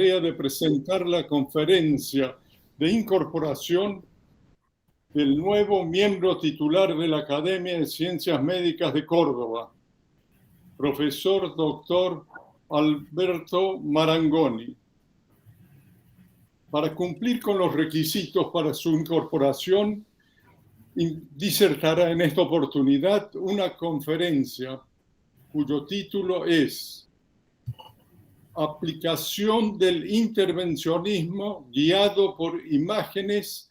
de presentar la conferencia de incorporación del nuevo miembro titular de la Academia de Ciencias Médicas de Córdoba, profesor doctor Alberto Marangoni. Para cumplir con los requisitos para su incorporación, disertará en esta oportunidad una conferencia cuyo título es Aplicación del intervencionismo guiado por imágenes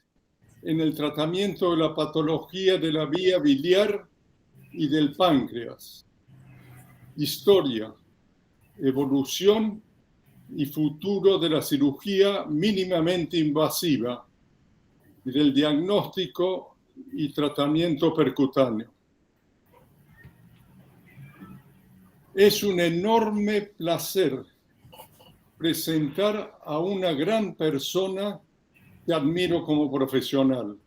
en el tratamiento de la patología de la vía biliar y del páncreas. Historia, evolución y futuro de la cirugía mínimamente invasiva y del diagnóstico y tratamiento percutáneo. Es un enorme placer presentar a una gran persona que admiro como profesional.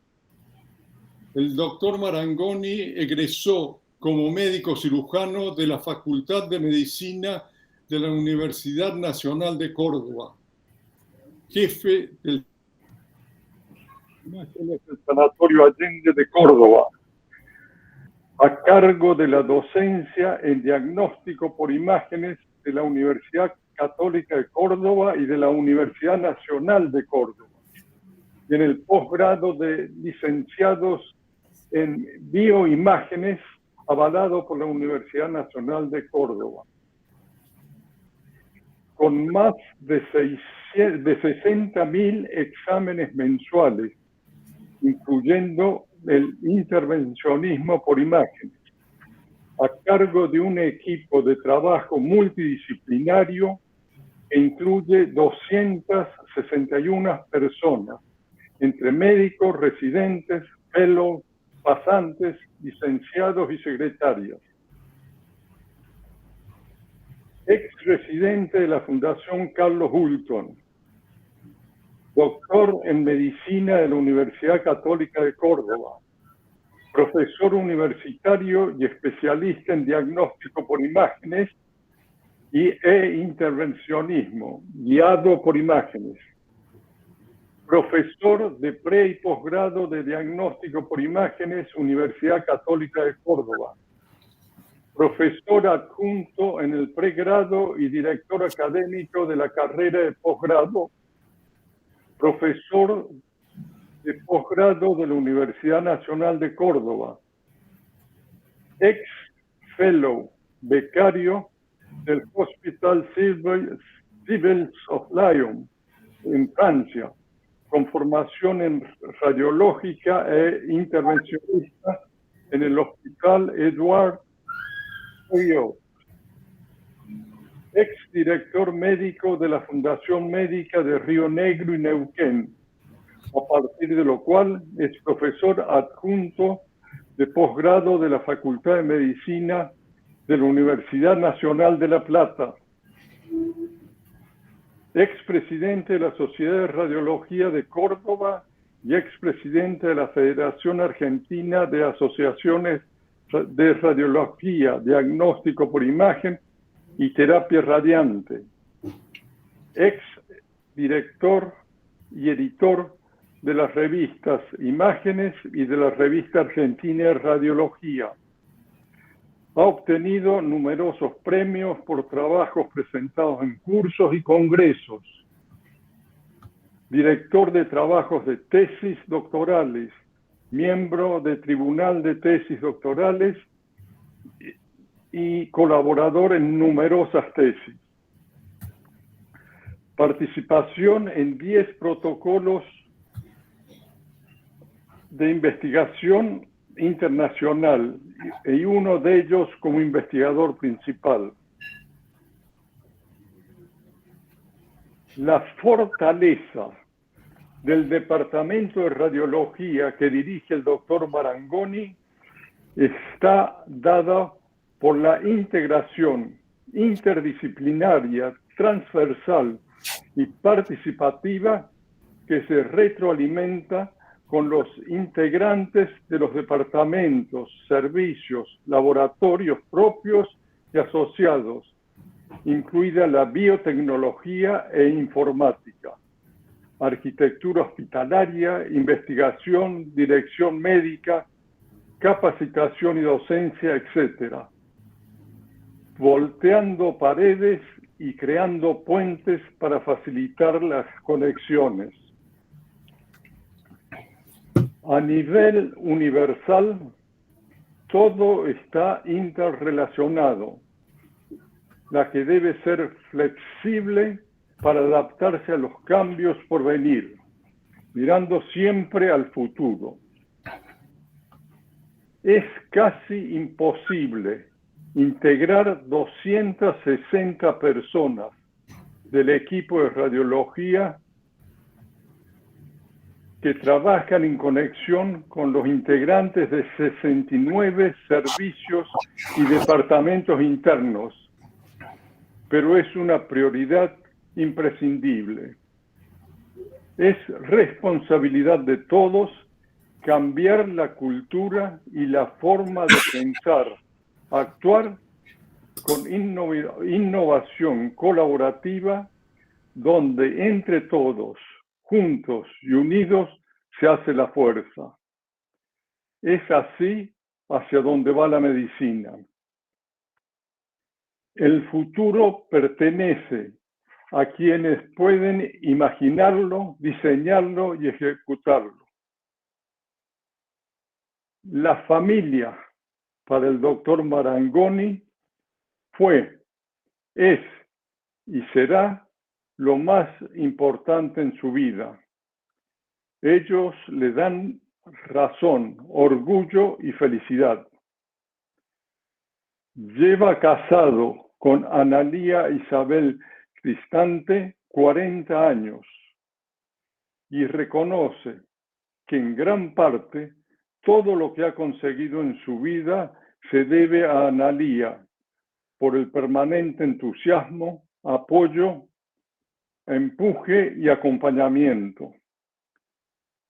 El doctor Marangoni egresó como médico cirujano de la Facultad de Medicina de la Universidad Nacional de Córdoba, jefe del Sanatorio Allende de Córdoba, a cargo de la docencia en diagnóstico por imágenes de la Universidad Católica de Córdoba y de la Universidad Nacional de Córdoba, y en el posgrado de licenciados en bioimágenes avalado por la Universidad Nacional de Córdoba, con más de 60.000 exámenes mensuales, incluyendo el intervencionismo por imágenes, a cargo de un equipo de trabajo multidisciplinario que incluye 261 personas, entre médicos, residentes, fellows, pasantes, licenciados y secretarios. Ex-residente de la Fundación Carlos Hulton, doctor en medicina de la Universidad Católica de Córdoba, profesor universitario y especialista en diagnóstico por imágenes e intervencionismo guiado por imágenes, profesor de pre y posgrado de diagnóstico por imágenes, Universidad Católica de Córdoba, profesor adjunto en el pregrado y director académico de la carrera de posgrado, profesor de posgrado de la Universidad Nacional de Córdoba, ex-fellow, becario del Hospital Civils of Lyon en Francia, con formación en radiológica e intervencionista en el Hospital Edouard Herriot, ex-director médico de la Fundación Médica de Río Negro y Neuquén, a partir de lo cual es profesor adjunto de posgrado de la Facultad de Medicina de la Universidad Nacional de La Plata, expresidente de la Sociedad de Radiología de Córdoba y expresidente de la Federación Argentina de Asociaciones de Radiología, Diagnóstico por Imagen y Terapia Radiante, ex-director y editor de las revistas Imágenes y de la Revista Argentina de Radiología. Ha obtenido numerosos premios por trabajos presentados en cursos y congresos. Director de trabajos de tesis doctorales, miembro del Tribunal de Tesis Doctorales y colaborador en numerosas tesis. Participación en 10 protocolos de investigación internacional y uno de ellos como investigador principal. La fortaleza del Departamento de Radiología que dirige el doctor Marangoni está dada por la integración interdisciplinaria, transversal y participativa que se retroalimenta con los integrantes de los departamentos, servicios, laboratorios propios y asociados, incluida la biotecnología e informática, arquitectura hospitalaria, investigación, dirección médica, capacitación y docencia, etc. Volteando paredes y creando puentes para facilitar las conexiones. A nivel universal, todo está interrelacionado, la que debe ser flexible para adaptarse a los cambios por venir, mirando siempre al futuro. Es casi imposible integrar 260 personas del equipo de radiología que trabajan en conexión con los integrantes de 69 servicios y departamentos internos, pero es una prioridad imprescindible. Es responsabilidad de todos cambiar la cultura y la forma de pensar, actuar con innovación colaborativa, donde entre todos, juntos y unidos, se hace la fuerza. Es así hacia donde va la medicina. El futuro pertenece a quienes pueden imaginarlo, diseñarlo y ejecutarlo. La familia, para el doctor Marangoni, fue, es y será lo más importante en su vida. Ellos le dan razón, orgullo y felicidad. Lleva casado con Analía Isabel Cristante 40 años y reconoce que en gran parte todo lo que ha conseguido en su vida se debe a Analía por el permanente entusiasmo, apoyo, empuje y acompañamiento.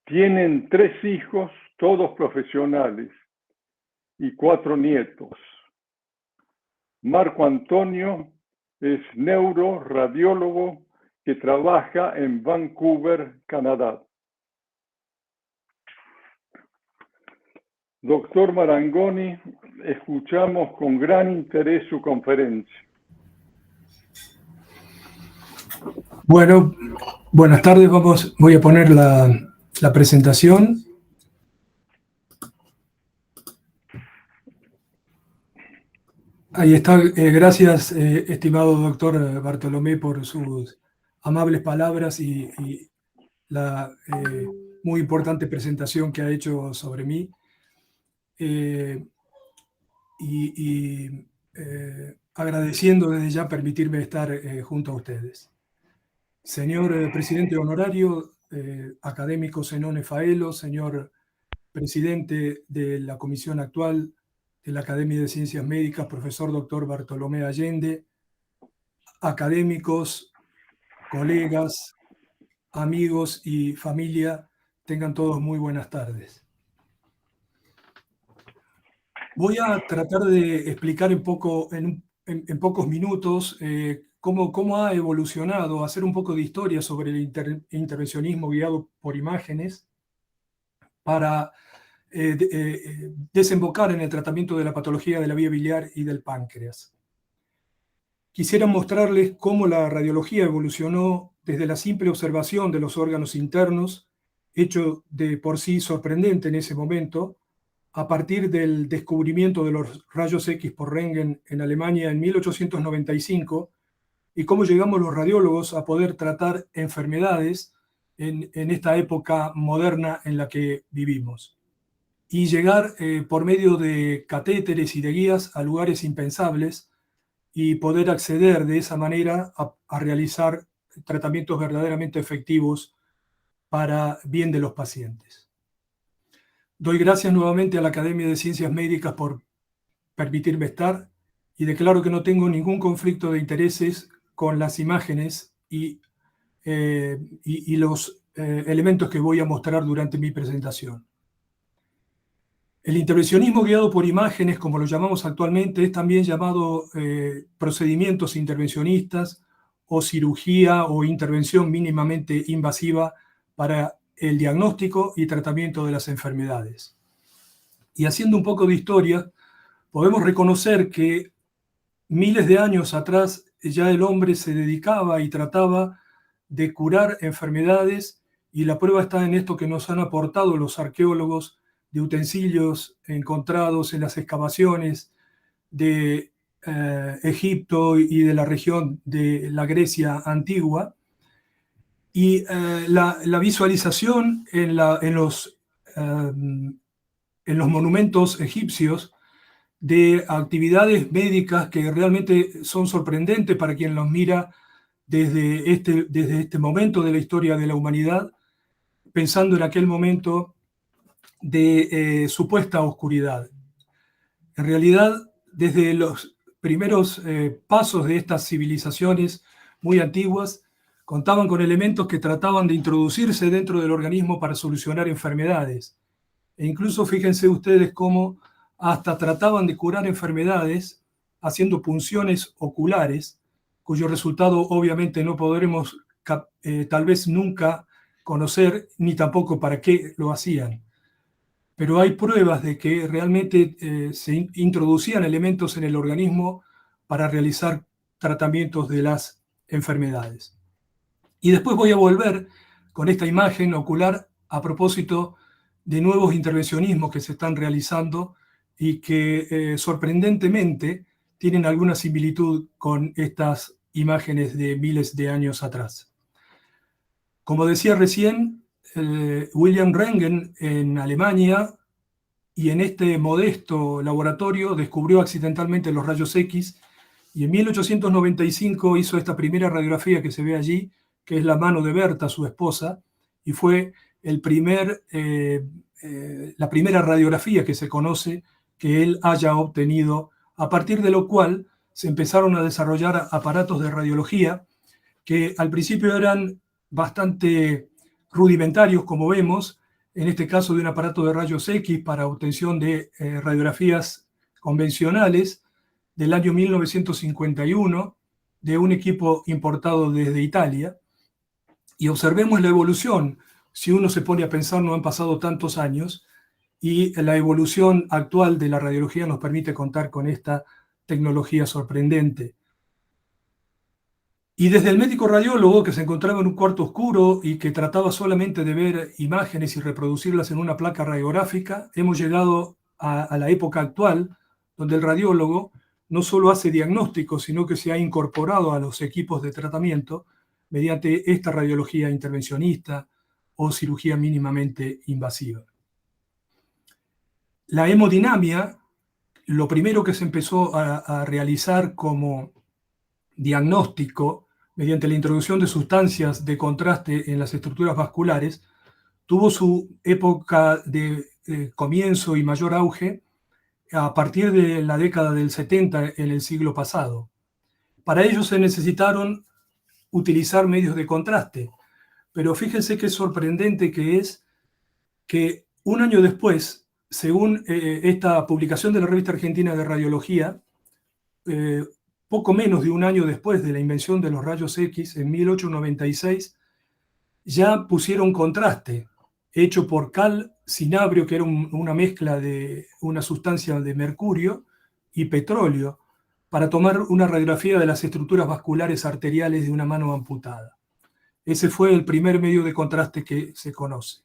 Tienen 3 hijos, todos profesionales, y 4 nietos. Marco Antonio es neuroradiólogo que trabaja en Vancouver, Canadá. Doctor Marangoni, escuchamos con gran interés su conferencia. Bueno, buenas tardes. Voy a poner la presentación. Ahí está. Gracias, estimado doctor Bartolomé, por sus amables palabras y la muy importante presentación que ha hecho sobre mí. Agradeciendo desde ya permitirme estar junto a ustedes. Señor presidente honorario, académico Zenone Faelo, señor presidente de la comisión actual de la Academia de Ciencias Médicas, profesor doctor Bartolomé Allende, académicos, colegas, amigos y familia, tengan todos muy buenas tardes. Voy a tratar de explicar en pocos minutos cómo ha evolucionado, hacer un poco de historia sobre el intervencionismo guiado por imágenes para desembocar en el tratamiento de la patología de la vía biliar y del páncreas. Quisiera mostrarles cómo la radiología evolucionó desde la simple observación de los órganos internos, hecho de por sí sorprendente en ese momento, a partir del descubrimiento de los rayos X por Röntgen en Alemania en 1895, y cómo llegamos los radiólogos a poder tratar enfermedades en esta época moderna en la que vivimos. Y llegar por medio de catéteres y de guías a lugares impensables y poder acceder de esa manera a realizar tratamientos verdaderamente efectivos para bien de los pacientes. Doy gracias nuevamente a la Academia de Ciencias Médicas por permitirme estar y declaro que no tengo ningún conflicto de intereses con las imágenes y los elementos que voy a mostrar durante mi presentación. El intervencionismo guiado por imágenes, como lo llamamos actualmente, es también llamado procedimientos intervencionistas o cirugía o intervención mínimamente invasiva para el diagnóstico y tratamiento de las enfermedades. Y haciendo un poco de historia, podemos reconocer que miles de años atrás ya el hombre se dedicaba y trataba de curar enfermedades, y la prueba está en esto que nos han aportado los arqueólogos de utensilios encontrados en las excavaciones de Egipto y de la región de la Grecia antigua, y la visualización en los monumentos egipcios de actividades médicas que realmente son sorprendentes para quien los mira desde este momento de la historia de la humanidad, pensando en aquel momento de supuesta oscuridad. En realidad, desde los primeros pasos de estas civilizaciones muy antiguas, contaban con elementos que trataban de introducirse dentro del organismo para solucionar enfermedades. E incluso fíjense ustedes cómo hasta trataban de curar enfermedades haciendo punciones oculares, cuyo resultado obviamente no podremos tal vez nunca conocer, ni tampoco para qué lo hacían. Pero hay pruebas de que realmente se introducían elementos en el organismo para realizar tratamientos de las enfermedades. Y después voy a volver con esta imagen ocular a propósito de nuevos intervencionismos que se están realizando y que sorprendentemente tienen alguna similitud con estas imágenes de miles de años atrás. Como decía recién, Wilhelm Röntgen en Alemania, y en este modesto laboratorio descubrió accidentalmente los rayos X, y en 1895 hizo esta primera radiografía que se ve allí, que es la mano de Berta, su esposa, y fue la primera radiografía que se conoce que él haya obtenido, a partir de lo cual se empezaron a desarrollar aparatos de radiología que al principio eran bastante rudimentarios, como vemos, en este caso de un aparato de rayos X para obtención de radiografías convencionales del año 1951, de un equipo importado desde Italia. Y observemos la evolución. Si uno se pone a pensar, no han pasado tantos años, y la evolución actual de la radiología nos permite contar con esta tecnología sorprendente. Y desde el médico radiólogo, que se encontraba en un cuarto oscuro y que trataba solamente de ver imágenes y reproducirlas en una placa radiográfica, hemos llegado a la época actual, donde el radiólogo no solo hace diagnósticos, sino que se ha incorporado a los equipos de tratamiento mediante esta radiología intervencionista o cirugía mínimamente invasiva. La hemodinamia, lo primero que se empezó a realizar como diagnóstico mediante la introducción de sustancias de contraste en las estructuras vasculares, tuvo su época de comienzo y mayor auge a partir de la década del 70 en el siglo pasado. Para ello se necesitaron utilizar medios de contraste, pero fíjense qué sorprendente que es que un año después, según esta publicación de la Revista Argentina de Radiología, poco menos de un año después de la invención de los rayos X, en 1896, ya pusieron contraste, hecho por cal cinabrio, que era una mezcla de una sustancia de mercurio y petróleo, para tomar una radiografía de las estructuras vasculares arteriales de una mano amputada. Ese fue el primer medio de contraste que se conoce.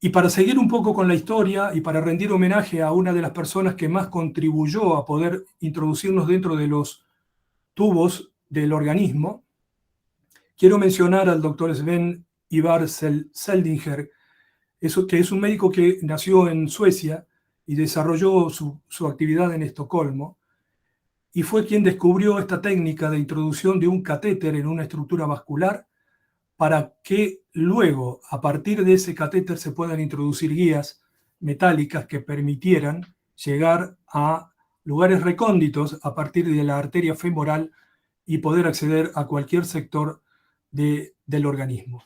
Y para seguir un poco con la historia y para rendir homenaje a una de las personas que más contribuyó a poder introducirnos dentro de los tubos del organismo, quiero mencionar al doctor Sven Ivar Seldinger, que es un médico que nació en Suecia y desarrolló su actividad en Estocolmo, y fue quien descubrió esta técnica de introducción de un catéter en una estructura vascular para que luego, a partir de ese catéter, se puedan introducir guías metálicas que permitieran llegar a lugares recónditos a partir de la arteria femoral y poder acceder a cualquier sector del organismo.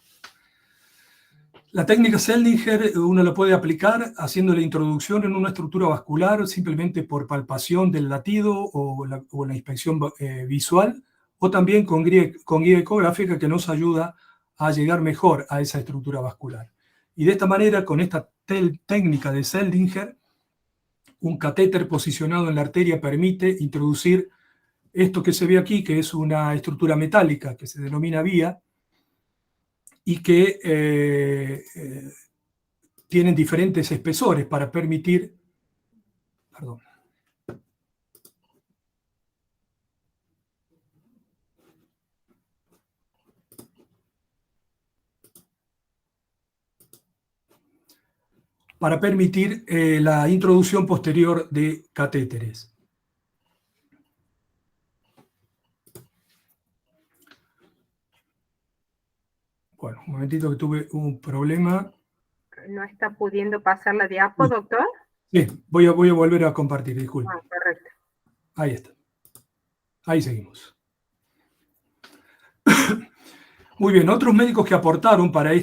La técnica Seldinger uno la puede aplicar haciendo la introducción en una estructura vascular simplemente por palpación del latido o la inspección visual, o también con guía ecográfica que nos ayuda a llegar mejor a esa estructura vascular. Y de esta manera, con esta técnica de Seldinger, un catéter posicionado en la arteria permite introducir esto que se ve aquí, que es una estructura metálica que se denomina vía, y que tienen diferentes espesores para permitir, perdón, la introducción posterior de catéteres. Bueno, un momentito que tuve un problema. ¿No está pudiendo pasar la diapo, doctor? Sí, voy a volver a compartir, disculpe. Ah, correcto. Ahí está. Ahí seguimos. Muy bien, otros médicos que aportaron para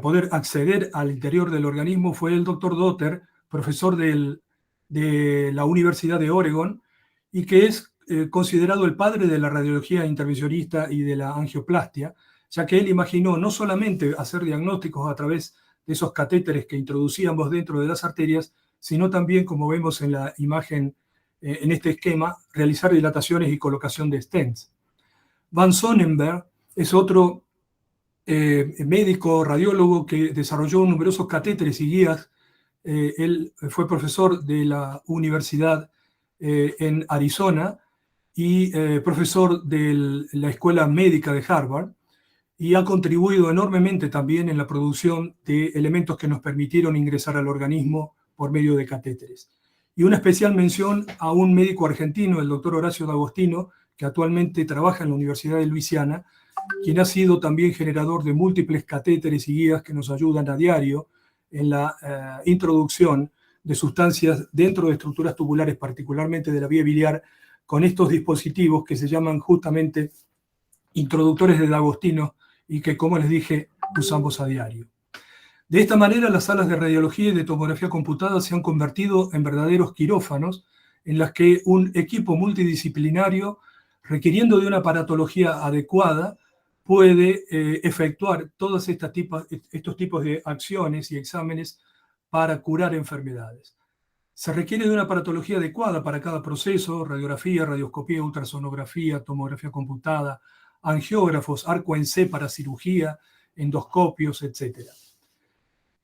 poder acceder al interior del organismo fue el doctor Dotter, profesor de la Universidad de Oregon, y que es considerado el padre de la radiología intervencionista y de la angioplastia, ya que él imaginó no solamente hacer diagnósticos a través de esos catéteres que introducíamos dentro de las arterias, sino también, como vemos en la imagen, en este esquema, realizar dilataciones y colocación de stents. Van Sonnenberg es otro médico radiólogo que desarrolló numerosos catéteres y guías. Él fue profesor de la universidad en Arizona y profesor de la Escuela Médica de Harvard, y ha contribuido enormemente también en la producción de elementos que nos permitieron ingresar al organismo por medio de catéteres. Y una especial mención a un médico argentino, el doctor Horacio D'Agostino, que actualmente trabaja en la Universidad de Luisiana, quien ha sido también generador de múltiples catéteres y guías que nos ayudan a diario en la introducción de sustancias dentro de estructuras tubulares, particularmente de la vía biliar, con estos dispositivos que se llaman justamente introductores de D'Agostino y que, como les dije, usamos a diario. De esta manera, las salas de radiología y de tomografía computada se han convertido en verdaderos quirófanos en las que un equipo multidisciplinario, requiriendo de una aparatología adecuada, puede efectuar todos estos tipos de acciones y exámenes para curar enfermedades. Se requiere de una aparatología adecuada para cada proceso: radiografía, radioscopía, ultrasonografía, tomografía computada, angiógrafos, arco en C para cirugía, endoscopios, etc.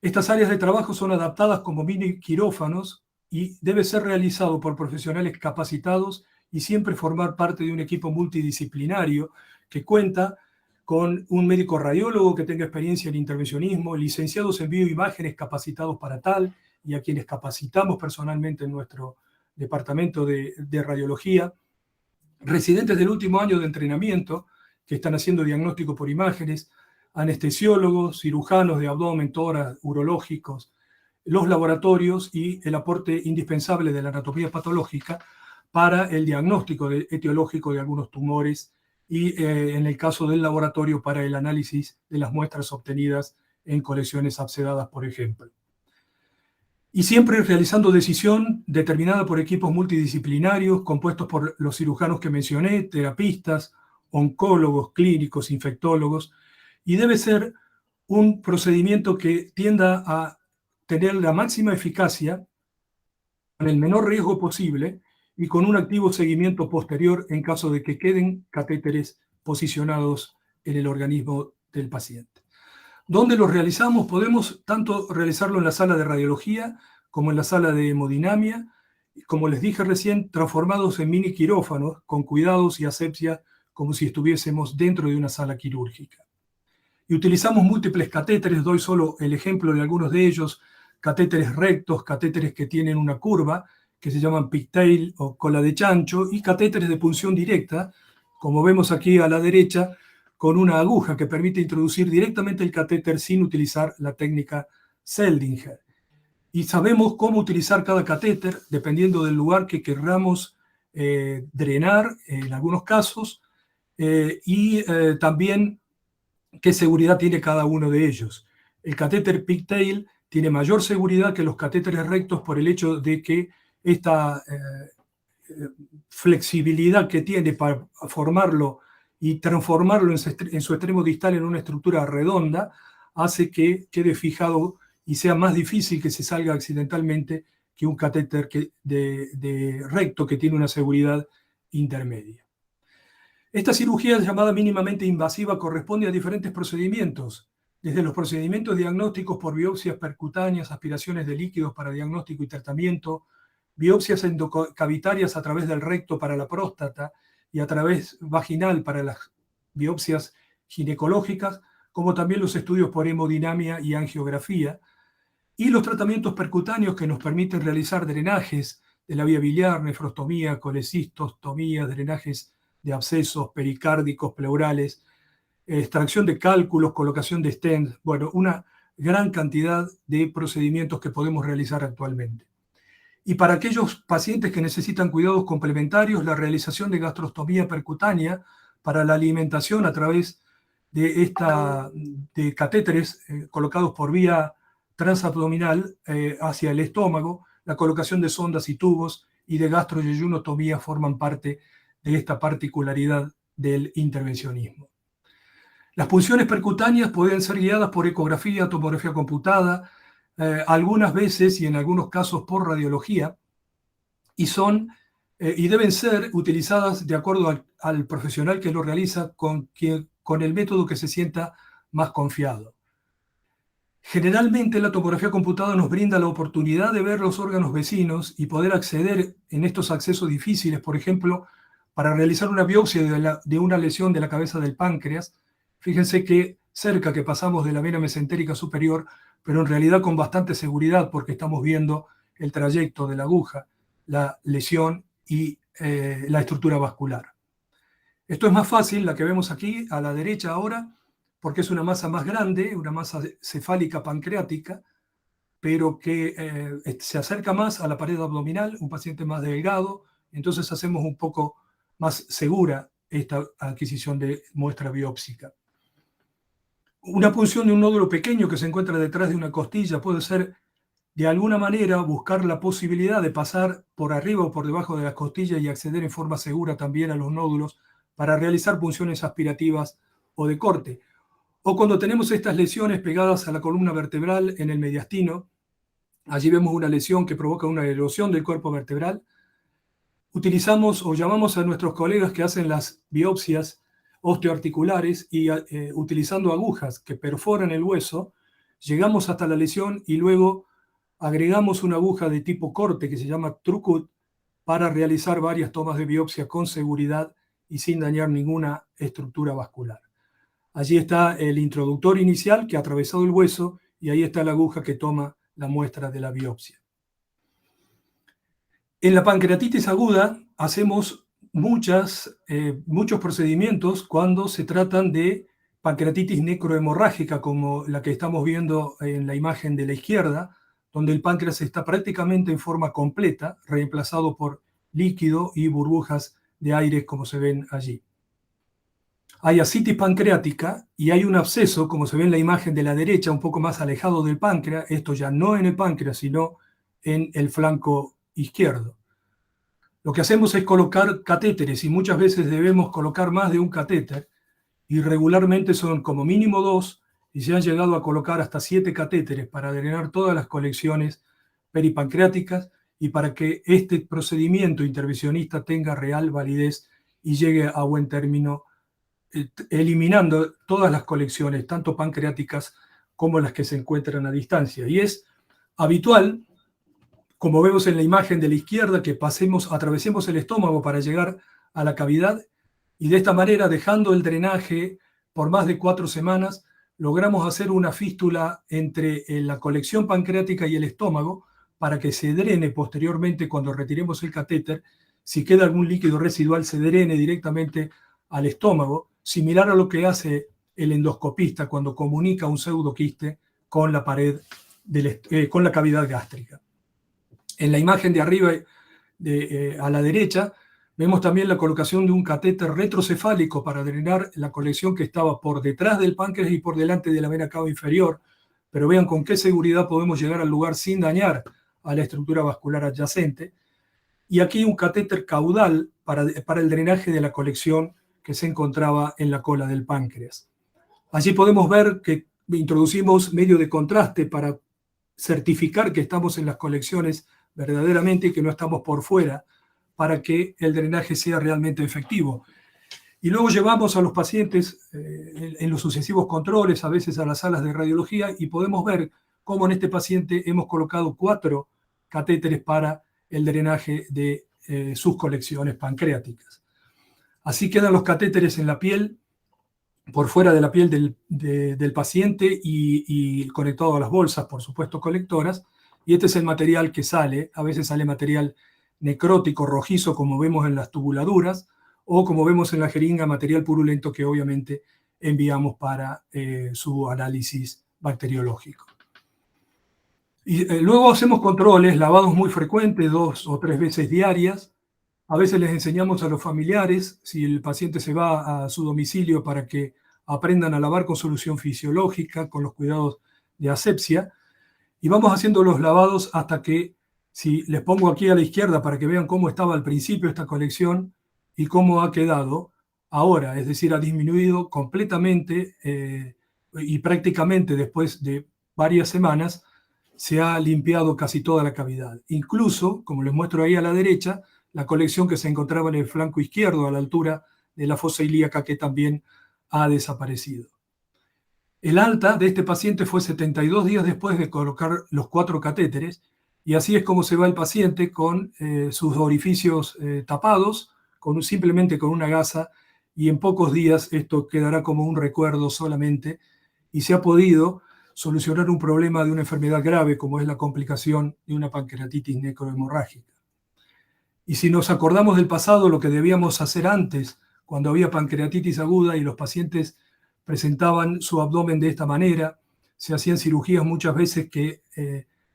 Estas áreas de trabajo son adaptadas como mini quirófanos y debe ser realizado por profesionales capacitados y siempre formar parte de un equipo multidisciplinario que cuenta con un médico radiólogo que tenga experiencia en intervencionismo, licenciados en bioimágenes capacitados para tal, y a quienes capacitamos personalmente en nuestro departamento de radiología, residentes del último año de entrenamiento que están haciendo diagnóstico por imágenes, anestesiólogos, cirujanos de abdomen, tórax, urológicos, los laboratorios y el aporte indispensable de la anatomía patológica para el diagnóstico etiológico de algunos tumores y en el caso del laboratorio para el análisis de las muestras obtenidas en colecciones abscedadas, por ejemplo. Y siempre realizando decisión determinada por equipos multidisciplinarios compuestos por los cirujanos que mencioné, terapistas, oncólogos, clínicos, infectólogos, y debe ser un procedimiento que tienda a tener la máxima eficacia con el menor riesgo posible y con un activo seguimiento posterior en caso de que queden catéteres posicionados en el organismo del paciente. ¿Dónde los realizamos? Podemos tanto realizarlo en la sala de radiología como en la sala de hemodinamia, como les dije recién, transformados en mini quirófanos con cuidados y asepsia como si estuviésemos dentro de una sala quirúrgica. Y utilizamos múltiples catéteres, doy solo el ejemplo de algunos de ellos: catéteres rectos, catéteres que tienen una curva, que se llaman pigtail o cola de chancho, y catéteres de punción directa, como vemos aquí a la derecha, con una aguja que permite introducir directamente el catéter sin utilizar la técnica Seldinger. Y sabemos cómo utilizar cada catéter dependiendo del lugar que queramos drenar en algunos casos, y también qué seguridad tiene cada uno de ellos. El catéter pigtail tiene mayor seguridad que los catéteres rectos por el hecho de que esta flexibilidad que tiene para formarlo y transformarlo en su extremo distal en una estructura redonda hace que quede fijado y sea más difícil que se salga accidentalmente que un catéter de recto que tiene una seguridad intermedia. Esta cirugía llamada mínimamente invasiva corresponde a diferentes procedimientos, desde los procedimientos diagnósticos por biopsias percutáneas, aspiraciones de líquidos para diagnóstico y tratamiento, biopsias endocavitarias a través del recto para la próstata y a través vaginal para las biopsias ginecológicas, como también los estudios por hemodinamia y angiografía, y los tratamientos percutáneos que nos permiten realizar drenajes de la vía biliar, nefrostomía, colecistostomía, drenajes de abscesos pericárdicos, pleurales, extracción de cálculos, colocación de stents, bueno, una gran cantidad de procedimientos que podemos realizar actualmente. Y para aquellos pacientes que necesitan cuidados complementarios, la realización de gastrostomía percutánea para la alimentación a través de catéteres colocados por vía transabdominal hacia el estómago, la colocación de sondas y tubos y de gastroyeyunotomía forman parte de esta particularidad del intervencionismo. Las punciones percutáneas pueden ser guiadas por ecografía, tomografía computada, algunas veces y en algunos casos por radiología, y deben ser utilizadas de acuerdo al profesional que lo realiza con el método que se sienta más confiado. Generalmente la tomografía computada nos brinda la oportunidad de ver los órganos vecinos y poder acceder en estos accesos difíciles, por ejemplo, para realizar una biopsia de una lesión de la cabeza del páncreas. Fíjense que cerca que pasamos de la vena mesentérica superior, pero en realidad con bastante seguridad porque estamos viendo el trayecto de la aguja, la lesión y la estructura vascular. Esto es más fácil, la que vemos aquí a la derecha ahora, porque es una masa más grande, una masa cefálica pancreática, pero que se acerca más a la pared abdominal, un paciente más delgado, entonces hacemos un poco más segura esta adquisición de muestra biópsica. Una punción de un nódulo pequeño que se encuentra detrás de una costilla puede ser, de alguna manera, buscar la posibilidad de pasar por arriba o por debajo de la costilla y acceder en forma segura también a los nódulos para realizar punciones aspirativas o de corte. O cuando tenemos estas lesiones pegadas a la columna vertebral en el mediastino, allí vemos una lesión que provoca una erosión del cuerpo vertebral. Utilizamos o llamamos a nuestros colegas que hacen las biopsias osteoarticulares y utilizando agujas que perforan el hueso, llegamos hasta la lesión y luego agregamos una aguja de tipo corte que se llama TrueCut para realizar varias tomas de biopsia con seguridad y sin dañar ninguna estructura vascular. Allí está el introductor inicial que ha atravesado el hueso y ahí está la aguja que toma la muestra de la biopsia. En la pancreatitis aguda hacemos muchos procedimientos cuando se tratan de pancreatitis necrohemorrágica, como la que estamos viendo en la imagen de la izquierda, donde el páncreas está prácticamente en forma completa, reemplazado por líquido y burbujas de aire, como se ven allí. Hay ascitis pancreática y hay un absceso, como se ve en la imagen de la derecha, un poco más alejado del páncreas, esto ya no en el páncreas, sino en el flanco izquierdo. Lo que hacemos es colocar catéteres y muchas veces debemos colocar más de un catéter y regularmente son como mínimo 2 y se han llegado a colocar hasta 7 catéteres para drenar todas las colecciones peripancreáticas y para que este procedimiento intervencionista tenga real validez y llegue a buen término, eliminando todas las colecciones, tanto pancreáticas como las que se encuentran a distancia. Y es habitual, como vemos en la imagen de la izquierda, que atravesemos el estómago para llegar a la cavidad y de esta manera, dejando el drenaje por más de 4 semanas, logramos hacer una fístula entre la colección pancreática y el estómago para que se drene posteriormente cuando retiremos el catéter. Si queda algún líquido residual, se drene directamente al estómago, similar a lo que hace el endoscopista cuando comunica un pseudoquiste con la pared, con la cavidad gástrica. En la imagen de arriba, a la derecha, Vemos también la colocación de un catéter retrocefálico para drenar la colección que estaba por detrás del páncreas y por delante de la vena cava inferior, pero vean con qué seguridad podemos llegar al lugar sin dañar a la estructura vascular adyacente. Y aquí un catéter caudal para el drenaje de la colección que se encontraba en la cola del páncreas. Allí podemos ver que introducimos medio de contraste para certificar que estamos en las colecciones verdaderamente y que no estamos por fuera, para que el drenaje sea realmente efectivo. Y luego llevamos a los pacientes en los sucesivos controles, a veces a las salas de radiología, y podemos ver cómo en este paciente hemos colocado 4 catéteres para el drenaje de sus colecciones pancreáticas. Así quedan los catéteres en la piel, por fuera de la piel del paciente y conectado a las bolsas, por supuesto, colectoras. Y este es el material que sale. A veces sale material necrótico, rojizo, como vemos en las tubuladuras, o como vemos en la jeringa, material purulento que obviamente enviamos para su análisis bacteriológico. Y luego hacemos controles, lavados muy frecuentes, 2 o 3 veces diarias. A veces les enseñamos a los familiares, si el paciente se va a su domicilio, para que aprendan a lavar con solución fisiológica, con los cuidados de asepsia. Y vamos haciendo los lavados hasta que, si les pongo aquí a la izquierda para que vean cómo estaba al principio esta colección y cómo ha quedado ahora, es decir, ha disminuido completamente y prácticamente después de varias semanas se ha limpiado casi toda la cavidad. Incluso, como les muestro ahí a la derecha, la colección que se encontraba en el flanco izquierdo a la altura de la fosa ilíaca, que también ha desaparecido. El alta de este paciente fue 72 días después de colocar los 4 catéteres, y así es como se va el paciente con sus orificios tapados, simplemente con una gasa, y en pocos días esto quedará como un recuerdo solamente, y se ha podido solucionar un problema de una enfermedad grave como es la complicación de una pancreatitis necrohemorrágica. Y si nos acordamos del pasado, lo que debíamos hacer antes, cuando había pancreatitis aguda y los pacientes presentaban su abdomen de esta manera, se hacían cirugías muchas veces que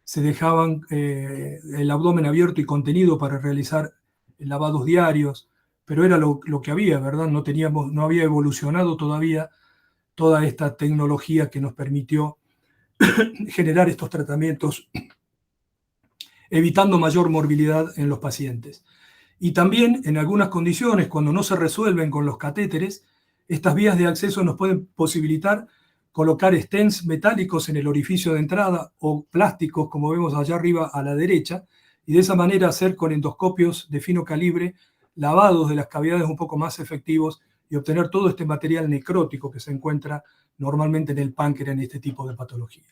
se dejaban el abdomen abierto y contenido para realizar lavados diarios, pero era lo que había, ¿verdad? No había evolucionado todavía toda esta tecnología que nos permitió generar estos tratamientos, evitando mayor morbilidad en los pacientes. Y también, en algunas condiciones, cuando no se resuelven con los catéteres, estas vías de acceso nos pueden posibilitar colocar stents metálicos en el orificio de entrada o plásticos, como vemos allá arriba a la derecha, y de esa manera hacer con endoscopios de fino calibre lavados de las cavidades un poco más efectivos y obtener todo este material necrótico que se encuentra normalmente en el páncreas en este tipo de patología.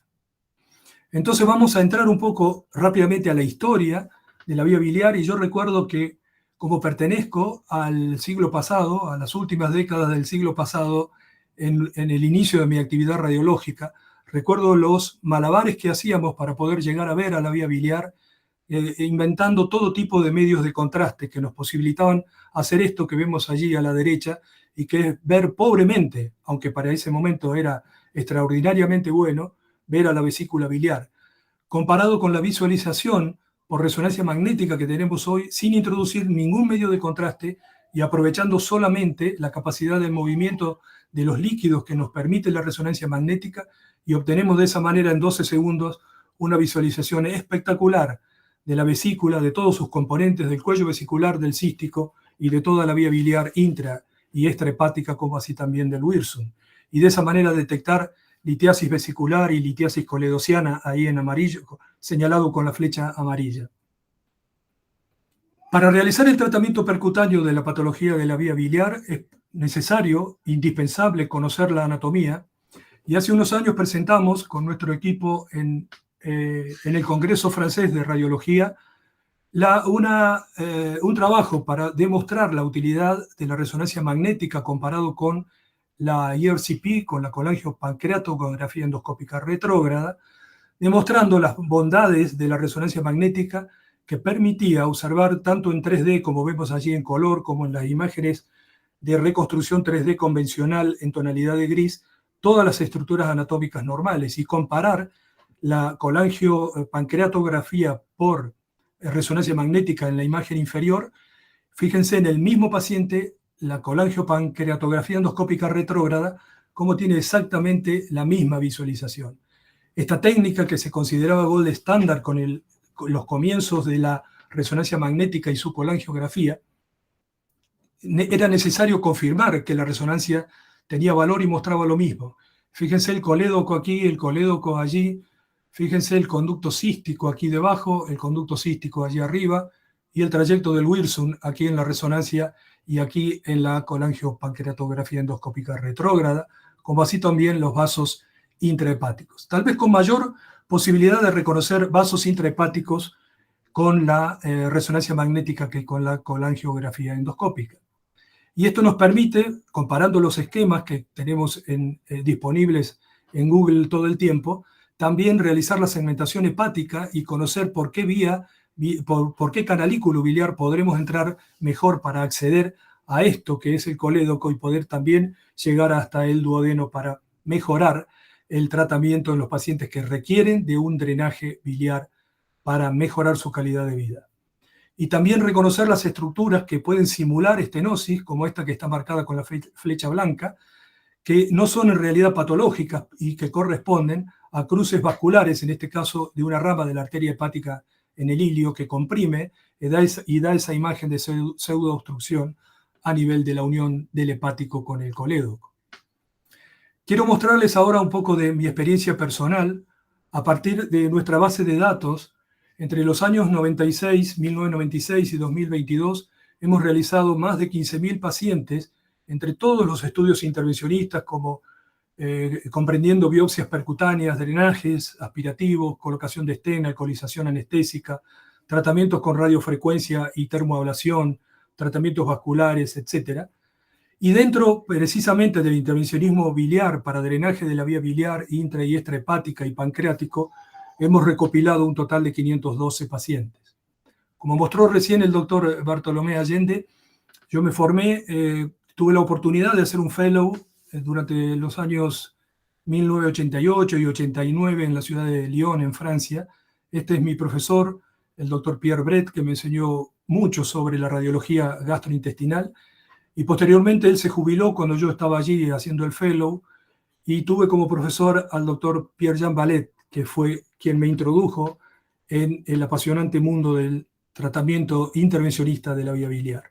Entonces vamos a entrar un poco rápidamente a la historia de la vía biliar, y yo recuerdo que, como pertenezco al siglo pasado, a las últimas décadas del siglo pasado, en el inicio de mi actividad radiológica, recuerdo los malabares que hacíamos para poder llegar a ver a la vía biliar, inventando todo tipo de medios de contraste que nos posibilitaban hacer esto que vemos allí a la derecha, y que es ver pobremente, aunque para ese momento era extraordinariamente bueno, ver a la vesícula biliar, comparado con la visualización por resonancia magnética que tenemos hoy, sin introducir ningún medio de contraste y aprovechando solamente la capacidad de movimiento de los líquidos que nos permite la resonancia magnética, y obtenemos de esa manera en 12 segundos una visualización espectacular de la vesícula, de todos sus componentes, del cuello vesicular, del cístico y de toda la vía biliar intra y extrahepática, como así también del Wirsung. Y de esa manera detectar litiasis vesicular y litiasis coledociana ahí en amarillo, señalado con la flecha amarilla. Para realizar el tratamiento percutáneo de la patología de la vía biliar es necesario, indispensable, conocer la anatomía, y hace unos años presentamos con nuestro equipo en el Congreso Francés de Radiología un trabajo para demostrar la utilidad de la resonancia magnética comparado con la ERCP, con la colangiopancreatografía endoscópica retrógrada, demostrando las bondades de la resonancia magnética, que permitía observar tanto en 3D, como vemos allí en color, como en las imágenes de reconstrucción 3D convencional en tonalidad de gris, todas las estructuras anatómicas normales, y comparar la colangiopancreatografía por resonancia magnética en la imagen inferior Fíjense en el mismo paciente, la colangiopancreatografía endoscópica retrógrada, cómo tiene exactamente la misma visualización. Esta técnica, que se consideraba gold estándar con los comienzos de la resonancia magnética y su colangiografía, era necesario confirmar que la resonancia tenía valor y mostraba lo mismo. Fíjense el colédoco aquí, el colédoco allí, fíjense el conducto cístico aquí debajo, el conducto cístico allí arriba, y el trayecto del Wilson aquí en la resonancia y aquí en la colangiopancreatografía endoscópica retrógrada, como así también los vasos intrahepáticos. Tal vez con mayor posibilidad de reconocer vasos intrahepáticos con la resonancia magnética que con la colangiografía endoscópica. Y esto nos permite, comparando los esquemas que tenemos disponibles en Google todo el tiempo, también realizar la segmentación hepática y conocer por qué canalículo biliar podremos entrar mejor para acceder a esto que es el colédoco y poder también llegar hasta el duodeno para mejorar el tratamiento en los pacientes que requieren de un drenaje biliar para mejorar su calidad de vida. Y también reconocer las estructuras que pueden simular estenosis, como esta que está marcada con la flecha blanca, que no son en realidad patológicas y que corresponden a cruces vasculares, en este caso de una rama de la arteria hepática en el ilio que comprime y da esa imagen de pseudoobstrucción a nivel de la unión del hepático con el colédoco. Quiero mostrarles ahora un poco de mi experiencia personal a partir de nuestra base de datos. Entre los años 1996 y 2022 hemos realizado más de 15.000 pacientes entre todos los estudios intervencionistas como comprendiendo biopsias percutáneas, drenajes aspirativos, colocación de estena, alcoholización anestésica, tratamientos con radiofrecuencia y termoablación, tratamientos vasculares, etc. Y dentro precisamente del intervencionismo biliar para drenaje de la vía biliar, intra y extrahepática y pancreático, hemos recopilado un total de 512 pacientes. Como mostró recién el doctor Bartolomé Allende, yo me formé, tuve la oportunidad de hacer un fellow durante los años 1988 y 89 en la ciudad de Lyon, en Francia. Este es mi profesor, el doctor Pierre Bret, que me enseñó mucho sobre la radiología gastrointestinal. Y posteriormente él se jubiló cuando yo estaba allí haciendo el fellow, y tuve como profesor al doctor Pierre-Jean Ballet, que fue quien me introdujo en el apasionante mundo del tratamiento intervencionista de la vía biliar.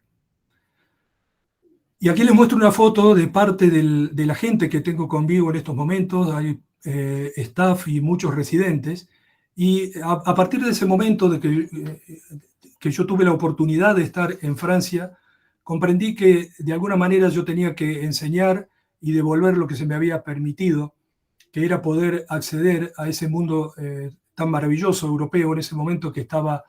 Y aquí les muestro una foto de parte de la gente que tengo conmigo en estos momentos. Hay staff y muchos residentes. Y a partir de ese momento de que yo tuve la oportunidad de estar en Francia, comprendí que de alguna manera yo tenía que enseñar y devolver lo que se me había permitido, que era poder acceder a ese mundo tan maravilloso europeo en ese momento, que estaba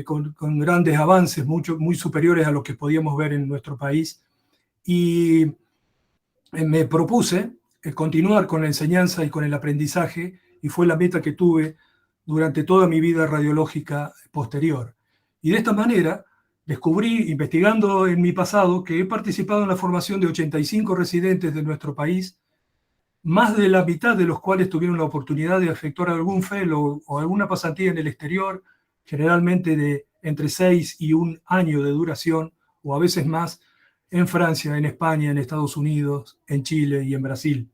con grandes avances, muy superiores a lo que podíamos ver en nuestro país. Y me propuse continuar con la enseñanza y con el aprendizaje, y fue la meta que tuve durante toda mi vida radiológica posterior. Y de esta manera descubrí, investigando en mi pasado, que he participado en la formación de 85 residentes de nuestro país, más de la mitad de los cuales tuvieron la oportunidad de efectuar algún fellow o alguna pasantía en el exterior, generalmente de entre 6 y 1 año de duración, o a veces más, en Francia, en España, en Estados Unidos, en Chile y en Brasil.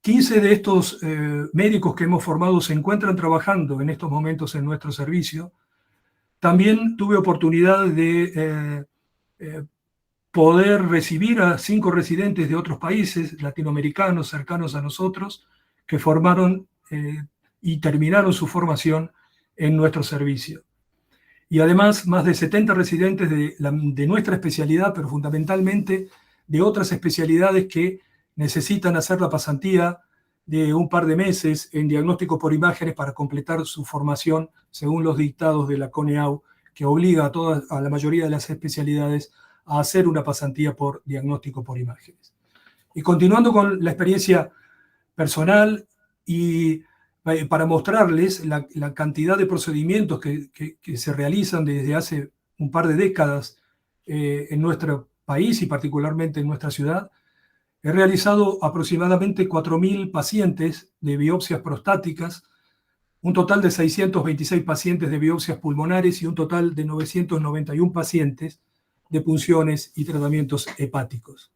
15 de estos médicos que hemos formado se encuentran trabajando en estos momentos en nuestro servicio. También tuve oportunidad de poder recibir a 5 residentes de otros países latinoamericanos cercanos a nosotros que formaron y terminaron su formación en nuestro servicio. Y además más de 70 residentes de nuestra especialidad, pero fundamentalmente de otras especialidades que necesitan hacer la pasantía de un par de meses en diagnóstico por imágenes para completar su formación según los dictados de la CONEAU, que obliga a la mayoría de las especialidades a hacer una pasantía por diagnóstico por imágenes. Y continuando con la experiencia personal y para mostrarles la cantidad de procedimientos que se realizan desde hace un par de décadas en nuestro país y particularmente en nuestra ciudad, he realizado aproximadamente 4.000 pacientes de biopsias prostáticas, un total de 626 pacientes de biopsias pulmonares y un total de 991 pacientes de punciones y tratamientos hepáticos.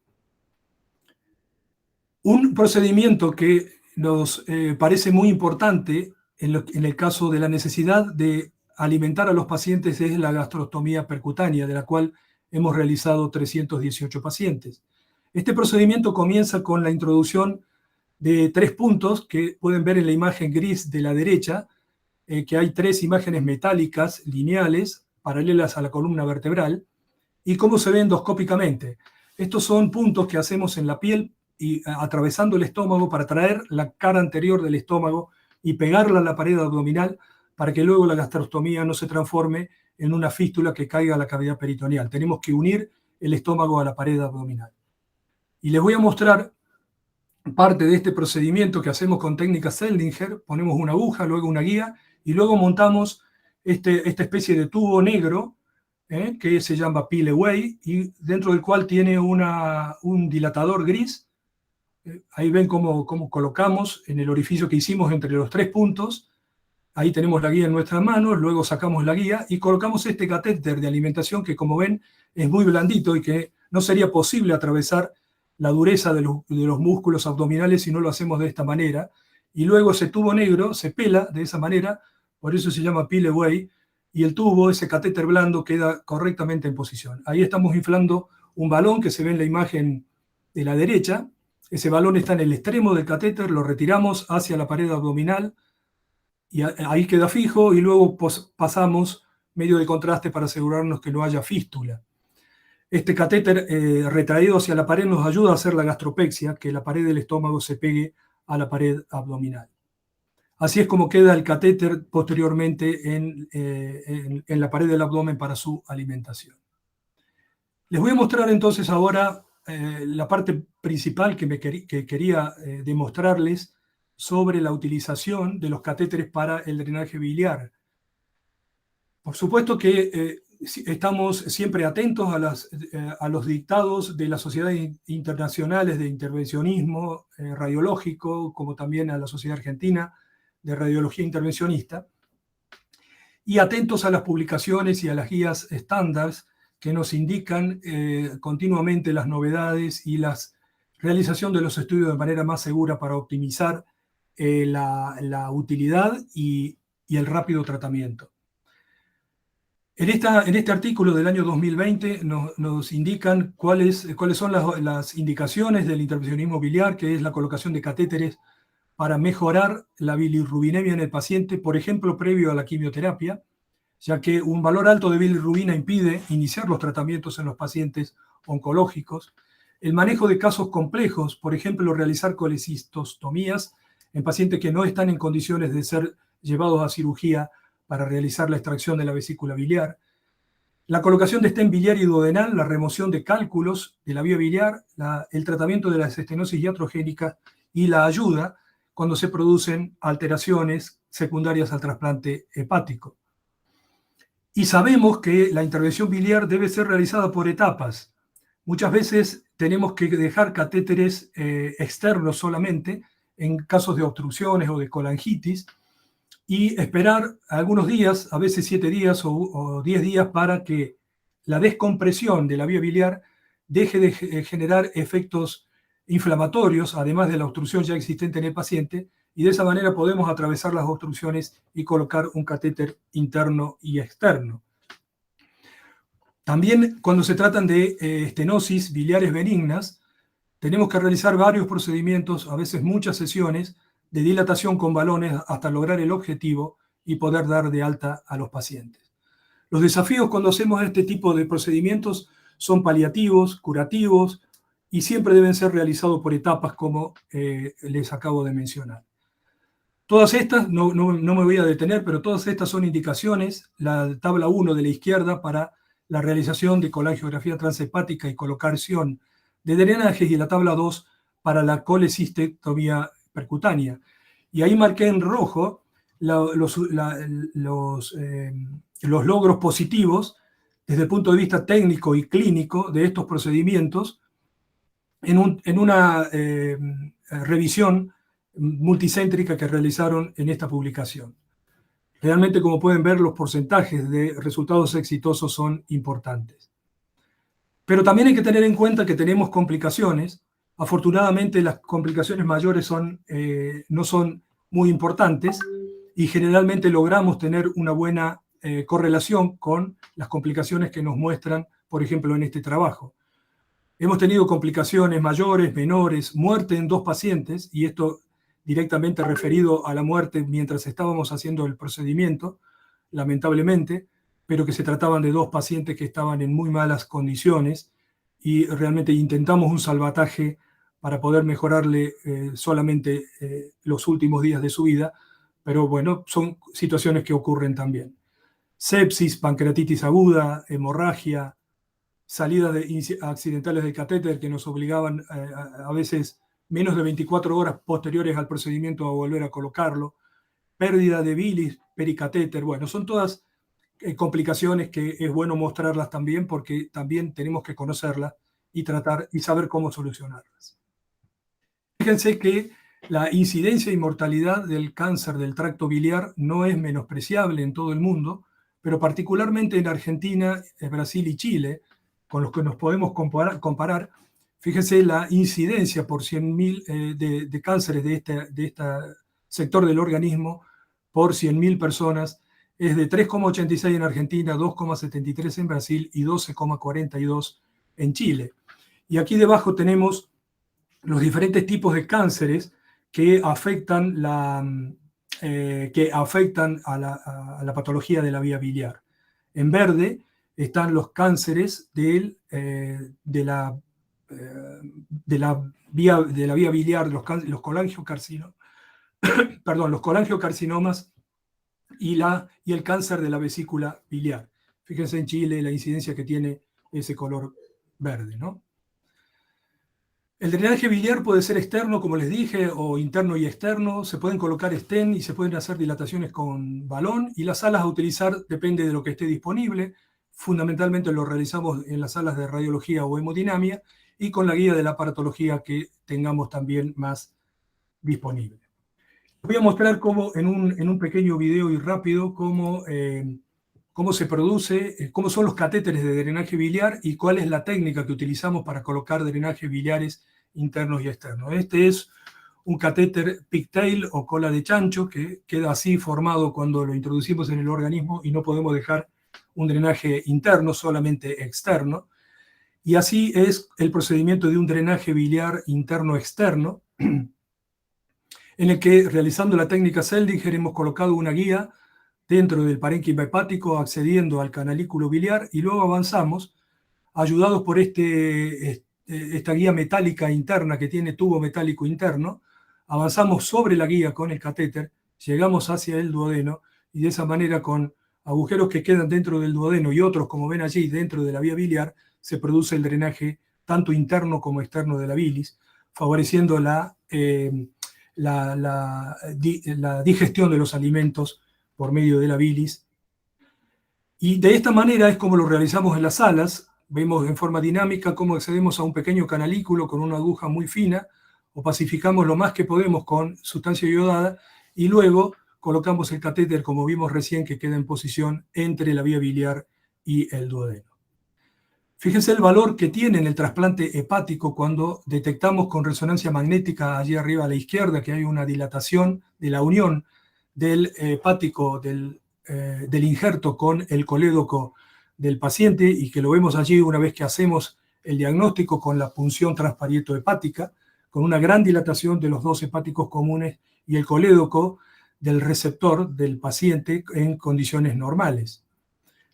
Un procedimiento que nos parece muy importante en el caso de la necesidad de alimentar a los pacientes es la gastrostomía percutánea, de la cual hemos realizado 318 pacientes. Este procedimiento comienza con la introducción de 3 puntos que pueden ver en la imagen gris de la derecha, que hay 3 imágenes metálicas lineales paralelas a la columna vertebral, y cómo se ve endoscópicamente. Estos son puntos que hacemos en la piel y atravesando el estómago para traer la cara anterior del estómago y pegarla a la pared abdominal para que luego la gastrostomía no se transforme en una fístula que caiga a la cavidad peritoneal. Tenemos que unir el estómago a la pared abdominal. Y les voy a mostrar parte de este procedimiento que hacemos con técnica Seldinger. Ponemos una aguja, luego una guía y luego montamos esta especie de tubo negro que se llama Peel Away y dentro del cual tiene un dilatador gris. Ahí ven cómo colocamos en el orificio que hicimos entre los 3 puntos. Ahí tenemos la guía en nuestras manos, luego sacamos la guía y colocamos este catéter de alimentación que, como ven, es muy blandito y que no sería posible atravesar la dureza de los músculos abdominales si no lo hacemos de esta manera. Y luego ese tubo negro se pela de esa manera, por eso se llama Peel Away, y el tubo, ese catéter blando, queda correctamente en posición. Ahí estamos inflando un balón que se ve en la imagen de la derecha. Ese balón está en el extremo del catéter, lo retiramos hacia la pared abdominal y ahí queda fijo y luego pasamos medio de contraste para asegurarnos que no haya fístula. Este catéter retraído hacia la pared nos ayuda a hacer la gastropexia, que la pared del estómago se pegue a la pared abdominal. Así es como queda el catéter posteriormente en la pared del abdomen para su alimentación. Les voy a mostrar entonces ahora la parte principal que quería demostrarles sobre la utilización de los catéteres para el drenaje biliar. Por supuesto que estamos siempre atentos a los dictados de las sociedades internacionales de intervencionismo radiológico, como también a la Sociedad Argentina de Radiología Intervencionista, y atentos a las publicaciones y a las guías estándares que nos indican continuamente las novedades y la realización de los estudios de manera más segura para optimizar la utilidad y el rápido tratamiento. En este artículo del año 2020 nos indican cuáles son las indicaciones del intervencionismo biliar, que es la colocación de catéteres para mejorar la bilirrubinemia en el paciente, por ejemplo, previo a la quimioterapia, ya que un valor alto de bilirrubina impide iniciar los tratamientos en los pacientes oncológicos. El manejo de casos complejos, por ejemplo, realizar colecistostomías en pacientes que no están en condiciones de ser llevados a cirugía para realizar la extracción de la vesícula biliar. La colocación de stent biliar y duodenal, la remoción de cálculos de la vía biliar, el tratamiento de las estenosis iatrogénicas y la ayuda cuando se producen alteraciones secundarias al trasplante hepático. Y sabemos que la intervención biliar debe ser realizada por etapas. Muchas veces tenemos que dejar catéteres externos solamente en casos de obstrucciones o de colangitis y esperar algunos días, a veces 7 días o 10 días para que la descompresión de la vía biliar deje de generar efectos inflamatorios, además de la obstrucción ya existente en el paciente, y de esa manera podemos atravesar las obstrucciones y colocar un catéter interno y externo. También cuando se tratan de estenosis biliares benignas, tenemos que realizar varios procedimientos, a veces muchas sesiones, de dilatación con balones hasta lograr el objetivo y poder dar de alta a los pacientes. Los desafíos cuando hacemos este tipo de procedimientos son paliativos, curativos, y siempre deben ser realizados por etapas como les acabo de mencionar. Todas estas, no me voy a detener, pero todas estas son indicaciones. La tabla 1 de la izquierda para la realización de colangiografía transhepática y colocación de drenajes y la tabla 2 para la colecistectomía percutánea. Y ahí marqué en rojo los logros positivos desde el punto de vista técnico y clínico de estos procedimientos en una revisión multicéntrica que realizaron en esta publicación. Realmente, como pueden ver, los porcentajes de resultados exitosos son importantes. Pero también hay que tener en cuenta que tenemos complicaciones. Afortunadamente las complicaciones mayores no son muy importantes y generalmente logramos tener una buena correlación con las complicaciones que nos muestran, por ejemplo, en este trabajo. Hemos tenido complicaciones mayores, menores, muerte en 2 pacientes, y esto directamente referido a la muerte mientras estábamos haciendo el procedimiento, lamentablemente, pero que se trataban de 2 pacientes que estaban en muy malas condiciones y realmente intentamos un salvataje para poder mejorarle solamente los últimos días de su vida, pero bueno, son situaciones que ocurren también. Sepsis, pancreatitis aguda, hemorragia, salidas accidentales del catéter que nos obligaban a veces menos de 24 horas posteriores al procedimiento a volver a colocarlo, pérdida de bilis, pericatéter. Bueno, son todas complicaciones que es bueno mostrarlas también porque también tenemos que conocerlas y tratar y saber cómo solucionarlas. Fíjense que la incidencia y mortalidad del cáncer del tracto biliar no es menospreciable en todo el mundo, pero particularmente en Argentina, Brasil y Chile, con los que nos podemos comparar, fíjense la incidencia por 100.000 de cánceres de este sector del organismo por 100.000 personas es de 3,86 en Argentina, 2,73 en Brasil y 12,42 en Chile. Y aquí debajo tenemos los diferentes tipos de cánceres que afectan a la patología de la vía biliar. En verde están los cánceres de la vía biliar, los colangiocarcinomas, perdón, los colangiocarcinomas y el cáncer de la vesícula biliar. Fíjense en Chile la incidencia que tiene ese color verde, ¿no? El drenaje biliar puede ser externo, como les dije, o interno y externo. Se pueden colocar stent y se pueden hacer dilataciones con balón. Y las salas a utilizar depende de lo que esté disponible. Fundamentalmente lo realizamos en las salas de radiología o hemodinamia y con la guía de la aparatología que tengamos también más disponible. Voy a mostrar cómo, en un pequeño video y rápido cómo se produce, cómo son los catéteres de drenaje biliar y cuál es la técnica que utilizamos para colocar drenajes biliares internos y externos. Este es un catéter pigtail o cola de chancho que queda así formado cuando lo introducimos en el organismo y no podemos dejar un drenaje interno, solamente externo. Y así es el procedimiento de un drenaje biliar interno-externo, en el que realizando la técnica Seldinger hemos colocado una guía dentro del parénquima hepático accediendo al canalículo biliar y luego avanzamos, ayudados por esta guía metálica interna que tiene tubo metálico interno, avanzamos sobre la guía con el catéter, llegamos hacia el duodeno y de esa manera con agujeros que quedan dentro del duodeno y otros, como ven allí, dentro de la vía biliar, se produce el drenaje tanto interno como externo de la bilis, favoreciendo la digestión de los alimentos por medio de la bilis. Y de esta manera es como lo realizamos en las salas. Vemos en forma dinámica cómo accedemos a un pequeño canalículo con una aguja muy fina, opacificamos lo más que podemos con sustancia iodada y luego colocamos el catéter, como vimos recién, que queda en posición entre la vía biliar y el duodeno. Fíjense el valor que tiene en el trasplante hepático cuando detectamos con resonancia magnética allí arriba a la izquierda que hay una dilatación de la unión del hepático del injerto con el colédoco del paciente y que lo vemos allí una vez que hacemos el diagnóstico con la punción transparieto hepática, con una gran dilatación de los 2 hepáticos comunes y el colédoco del receptor del paciente en condiciones normales.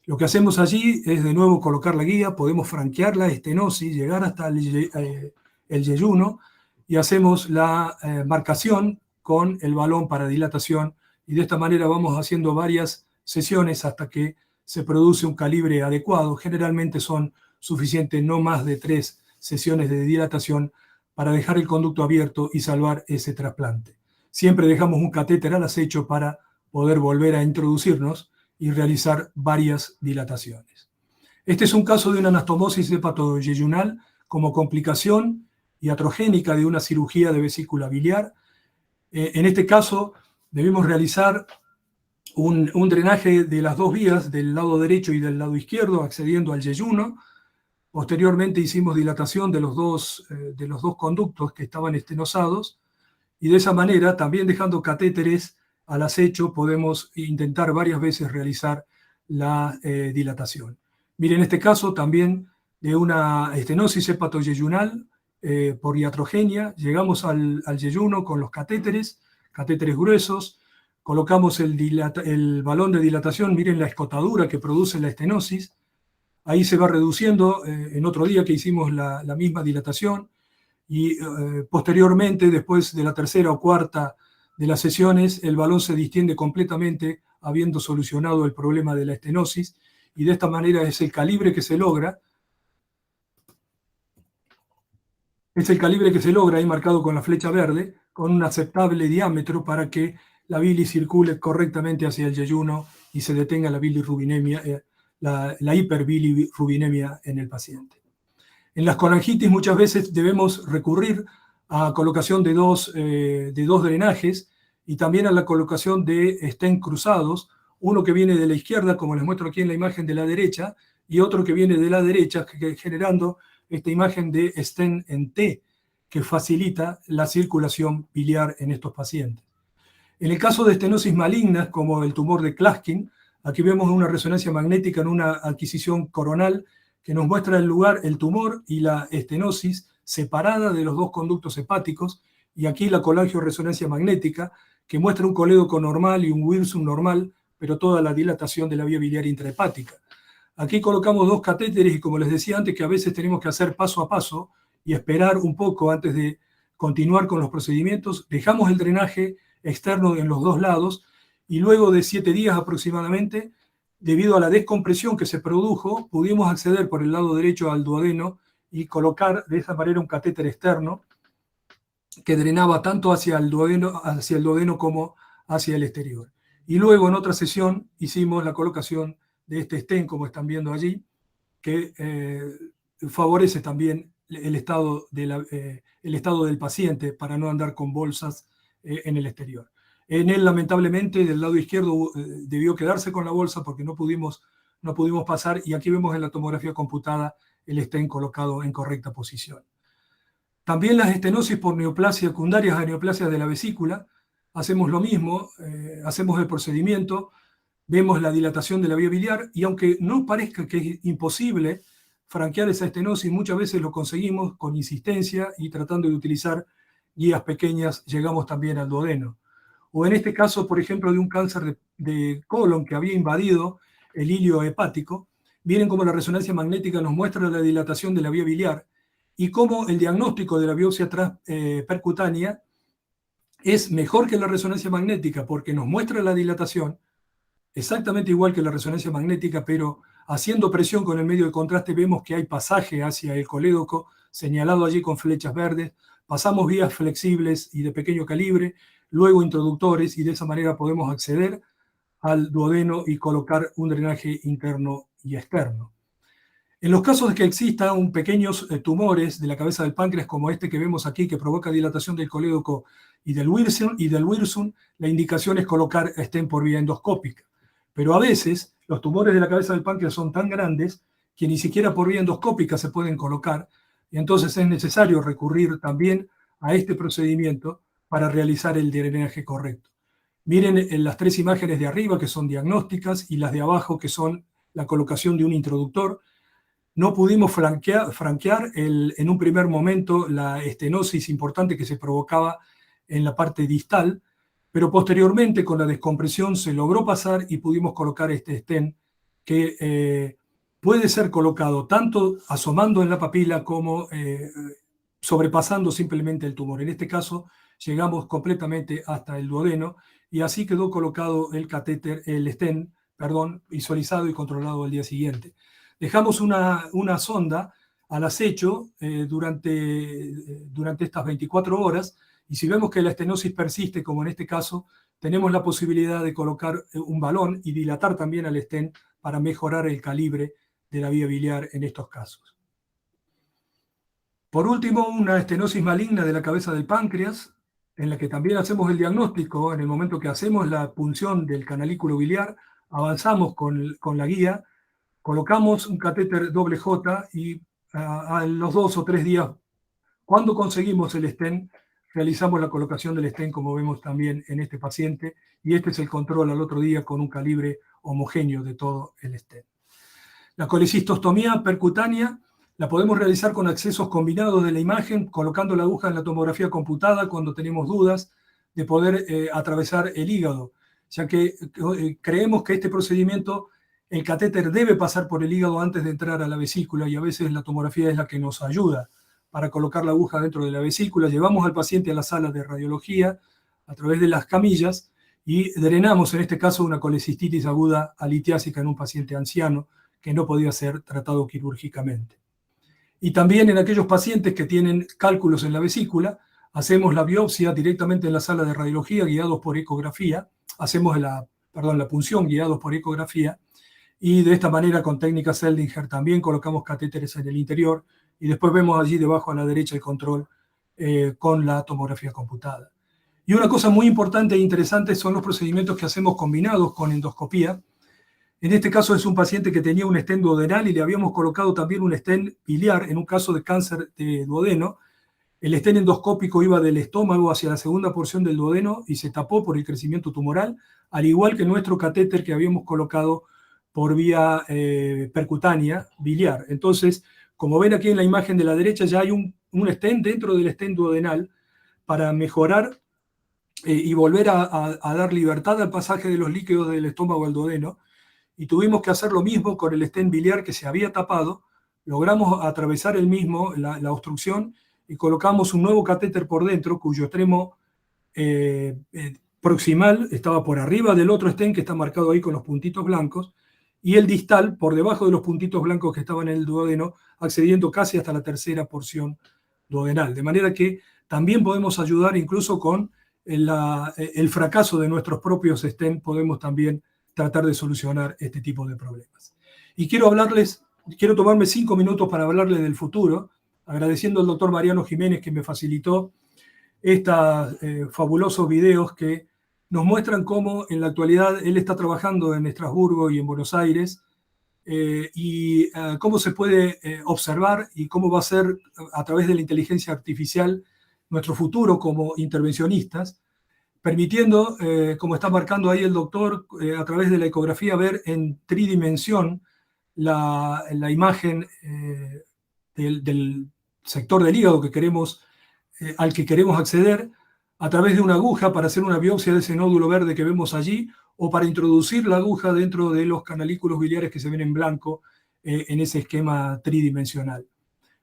Lo que hacemos allí es de nuevo colocar la guía, podemos franquear la estenosis, llegar hasta el yeyuno y hacemos la marcación con el balón para dilatación y de esta manera vamos haciendo varias sesiones hasta que se produce un calibre adecuado. Generalmente son suficientes no más de 3 sesiones de dilatación para dejar el conducto abierto y salvar ese trasplante. Siempre dejamos un catéter al acecho para poder volver a introducirnos y realizar varias dilataciones. Este es un caso de una anastomosis hepatoyeyunal como complicación iatrogénica de una cirugía de vesícula biliar. En este caso debemos realizar un drenaje de las 2 vías, del lado derecho y del lado izquierdo, accediendo al yeyuno. Posteriormente hicimos dilatación de los dos conductos que estaban estenosados, y de esa manera, también dejando catéteres al acecho, podemos intentar varias veces realizar la dilatación. Miren, en este caso también de una estenosis hepatoyeyunal por iatrogenia, llegamos al yeyuno con los catéteres gruesos, colocamos el balón de dilatación, miren la escotadura que produce la estenosis, ahí se va reduciendo en otro día que hicimos la misma dilatación, y posteriormente, después de la tercera o cuarta de las sesiones, el balón se distiende completamente, habiendo solucionado el problema de la estenosis, y de esta manera es el calibre que se logra. Es el calibre que se logra, ahí marcado con la flecha verde, con un aceptable diámetro para que la bilis circule correctamente hacia el yeyuno y se detenga la bilirrubinemia, la hiperbilirrubinemia en el paciente. En las colangitis muchas veces debemos recurrir a colocación de dos drenajes y también a la colocación de stent cruzados, uno que viene de la izquierda, como les muestro aquí en la imagen de la derecha, y otro que viene de la derecha, generando esta imagen de stent en T, que facilita la circulación biliar en estos pacientes. En el caso de estenosis malignas, como el tumor de Klatskin, aquí vemos una resonancia magnética en una adquisición coronal que nos muestra el lugar, el tumor y la estenosis separada de los dos conductos hepáticos, y aquí la colangioresonancia magnética, que muestra un colédoco normal y un Wilson normal, pero toda la dilatación de la vía biliar intrahepática. Aquí colocamos dos catéteres y, como les decía antes, que a veces tenemos que hacer paso a paso y esperar un poco antes de continuar con los procedimientos. Dejamos el drenaje externo en los dos lados y luego de 7 días aproximadamente, debido a la descompresión que se produjo, pudimos acceder por el lado derecho al duodeno y colocar de esa manera un catéter externo que drenaba tanto hacia el duodeno como hacia el exterior. Y luego en otra sesión hicimos la colocación de este stent, como están viendo allí, que favorece también el estado del paciente para no andar con bolsas en el exterior. En él, lamentablemente, del lado izquierdo debió quedarse con la bolsa porque no pudimos pasar, y aquí vemos en la tomografía computada el stent colocado en correcta posición. También las estenosis por neoplasias secundarias a neoplasias de la vesícula, hacemos lo mismo, hacemos el procedimiento, vemos la dilatación de la vía biliar, y aunque no parezca que es imposible franquear esa estenosis, muchas veces lo conseguimos con insistencia y tratando de utilizar guías pequeñas, llegamos también al duodeno. O en este caso, por ejemplo, de un cáncer de colon que había invadido el hilio hepático, miren cómo la resonancia magnética nos muestra la dilatación de la vía biliar y cómo el diagnóstico de la biopsia percutánea es mejor que la resonancia magnética porque nos muestra la dilatación exactamente igual que la resonancia magnética, pero haciendo presión con el medio de contraste vemos que hay pasaje hacia el colédoco, señalado allí con flechas verdes, pasamos vías flexibles y de pequeño calibre, luego introductores, y de esa manera podemos acceder al duodeno y colocar un drenaje interno y externo. En los casos de que existan pequeños tumores de la cabeza del páncreas, como este que vemos aquí, que provoca dilatación del colédoco y del Wirsum, la indicación es colocar stent por vía endoscópica. Pero a veces los tumores de la cabeza del páncreas son tan grandes que ni siquiera por vía endoscópica se pueden colocar, y entonces es necesario recurrir también a este procedimiento para realizar el drenaje correcto. Miren en las 3 imágenes de arriba, que son diagnósticas, y las de abajo, que son la colocación de un introductor. No pudimos franquear en un primer momento la estenosis importante que se provocaba en la parte distal, pero posteriormente con la descompresión se logró pasar y pudimos colocar este stent que puede ser colocado tanto asomando en la papila como sobrepasando simplemente el tumor. En este caso llegamos completamente hasta el duodeno y así quedó colocado el stent, visualizado y controlado al día siguiente. Dejamos una sonda al acecho durante estas 24 horas, y si vemos que la estenosis persiste, como en este caso, tenemos la posibilidad de colocar un balón y dilatar también al stent para mejorar el calibre de la vía biliar en estos casos. Por último, una estenosis maligna de la cabeza del páncreas, en la que también hacemos el diagnóstico en el momento que hacemos la punción del canalículo biliar, avanzamos con la guía, colocamos un catéter doble J y a los 2 o 3 días, cuando conseguimos el stent, realizamos la colocación del stent, como vemos también en este paciente, y este es el control al otro día con un calibre homogéneo de todo el stent. La colecistostomía percutánea la podemos realizar con accesos combinados de la imagen, colocando la aguja en la tomografía computada cuando tenemos dudas de poder atravesar el hígado, ya que creemos que este procedimiento, el catéter debe pasar por el hígado antes de entrar a la vesícula, y a veces la tomografía es la que nos ayuda para colocar la aguja dentro de la vesícula. Llevamos al paciente a la sala de radiología a través de las camillas y drenamos, en este caso, una colecistitis aguda alitiásica en un paciente anciano que no podía ser tratado quirúrgicamente. Y también en aquellos pacientes que tienen cálculos en la vesícula, hacemos la biopsia directamente en la sala de radiología guiados por ecografía, hacemos la punción guiados por ecografía, y de esta manera con técnica Seldinger también colocamos catéteres en el interior, y después vemos allí debajo a la derecha el control con la tomografía computada. Y una cosa muy importante e interesante son los procedimientos que hacemos combinados con endoscopía. En este caso es un paciente que tenía un stent duodenal y le habíamos colocado también un stent biliar en un caso de cáncer de duodeno. El stent endoscópico iba del estómago hacia la segunda porción del duodeno y se tapó por el crecimiento tumoral, al igual que nuestro catéter que habíamos colocado por vía percutánea biliar. Entonces, como ven aquí en la imagen de la derecha, ya hay un stent dentro del stent duodenal para mejorar y volver a dar libertad al pasaje de los líquidos del estómago al duodeno. Y tuvimos que hacer lo mismo con el stent biliar que se había tapado. Logramos atravesar el mismo, la obstrucción, y colocamos un nuevo catéter por dentro, cuyo extremo proximal estaba por arriba del otro stent que está marcado ahí con los puntitos blancos, y el distal por debajo de los puntitos blancos que estaban en el duodeno, accediendo casi hasta la tercera porción duodenal. De manera que también podemos ayudar incluso con el fracaso de nuestros propios stent, podemos también tratar de solucionar este tipo de problemas. Y quiero tomarme 5 minutos para hablarles del futuro, agradeciendo al doctor Mariano Jiménez que me facilitó estos fabulosos videos que nos muestran cómo en la actualidad él está trabajando en Estrasburgo y en Buenos Aires, y cómo se puede observar y cómo va a ser a través de la inteligencia artificial nuestro futuro como intervencionistas, permitiendo, como está marcando ahí el doctor, a través de la ecografía ver en tridimensión la imagen del sector del hígado al que queremos acceder, a través de una aguja para hacer una biopsia de ese nódulo verde que vemos allí, o para introducir la aguja dentro de los canalículos biliares que se ven en blanco en ese esquema tridimensional.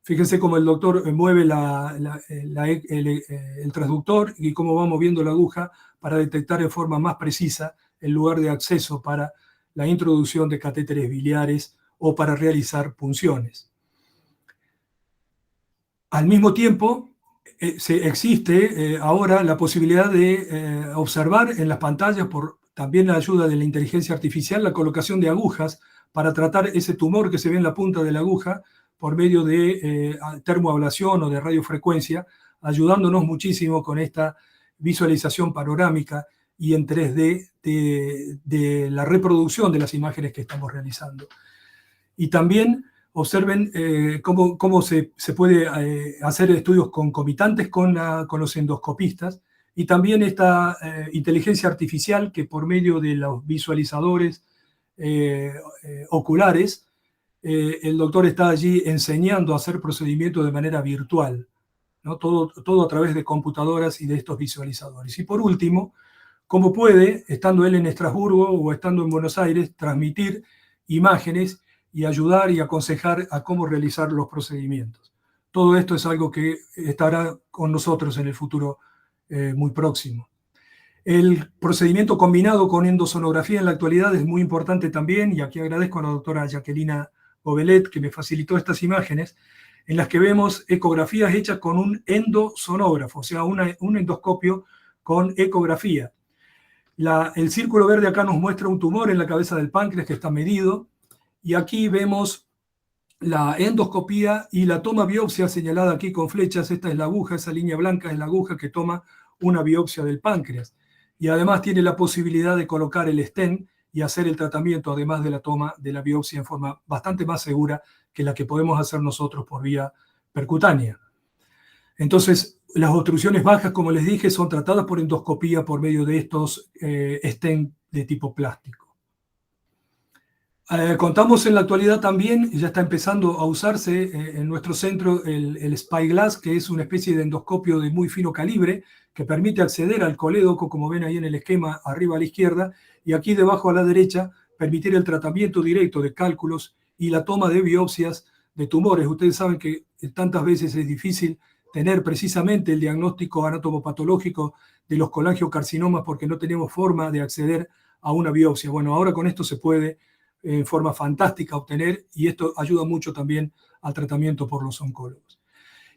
Fíjense cómo el doctor mueve el transductor y cómo va moviendo la aguja para detectar en forma más precisa el lugar de acceso para la introducción de catéteres biliares o para realizar punciones. Al mismo tiempo, existe ahora la posibilidad de observar en las pantallas, por también la ayuda de la inteligencia artificial, la colocación de agujas para tratar ese tumor que se ve en la punta de la aguja por medio de termoablación o de radiofrecuencia, ayudándonos muchísimo con esta visualización panorámica y en 3D de la reproducción de las imágenes que estamos realizando. Y también observen cómo se puede hacer estudios concomitantes con los endoscopistas, y también esta inteligencia artificial que por medio de los visualizadores oculares, el doctor está allí enseñando a hacer procedimientos de manera virtual, ¿no? Todo a través de computadoras y de estos visualizadores. Y por último, cómo puede, estando él en Estrasburgo o estando en Buenos Aires, transmitir imágenes y ayudar y aconsejar a cómo realizar los procedimientos. Todo esto es algo que estará con nosotros en el futuro muy próximo. El procedimiento combinado con endosonografía en la actualidad es muy importante también, y aquí agradezco a la doctora Jacquelina Gobelet que me facilitó estas imágenes, en las que vemos ecografías hechas con un endosonógrafo, o sea, un endoscopio con ecografía. El círculo verde acá nos muestra un tumor en la cabeza del páncreas que está medido, y aquí vemos la endoscopía y la toma biopsia señalada aquí con flechas. Esta es la aguja, esa línea blanca es la aguja que toma una biopsia del páncreas. Y además tiene la posibilidad de colocar el stent y hacer el tratamiento, además de la toma de la biopsia, en forma bastante más segura que la que podemos hacer nosotros por vía percutánea. Entonces, las obstrucciones bajas, como les dije, son tratadas por endoscopía por medio de estos stent de tipo plástico. Contamos en la actualidad también, ya está empezando a usarse en nuestro centro el Spyglass, que es una especie de endoscopio de muy fino calibre que permite acceder al colédoco, como ven ahí en el esquema arriba a la izquierda, y aquí debajo a la derecha permitir el tratamiento directo de cálculos y la toma de biopsias de tumores. Ustedes saben que tantas veces es difícil tener precisamente el diagnóstico anatomopatológico de los colangiocarcinomas porque no tenemos forma de acceder a una biopsia. Bueno, ahora con esto se puede en forma fantástica obtener, y esto ayuda mucho también al tratamiento por los oncólogos.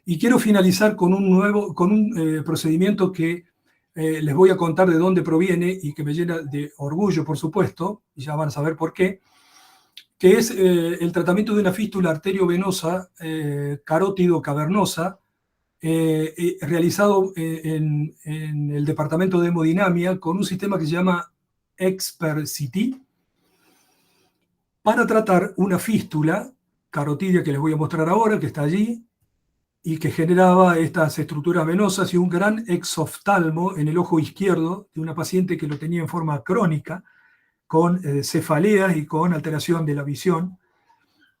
Y quiero finalizar con un procedimiento que les voy a contar de dónde proviene y que me llena de orgullo, por supuesto, y ya van a saber por qué, que es el tratamiento de una fístula arteriovenosa carótido cavernosa, realizado en el departamento de hemodinamia con un sistema que se llama ExpertCT, para tratar una fístula carotidia que les voy a mostrar ahora, que está allí, y que generaba estas estructuras venosas y un gran exoftalmo en el ojo izquierdo de una paciente que lo tenía en forma crónica, con cefaleas y con alteración de la visión,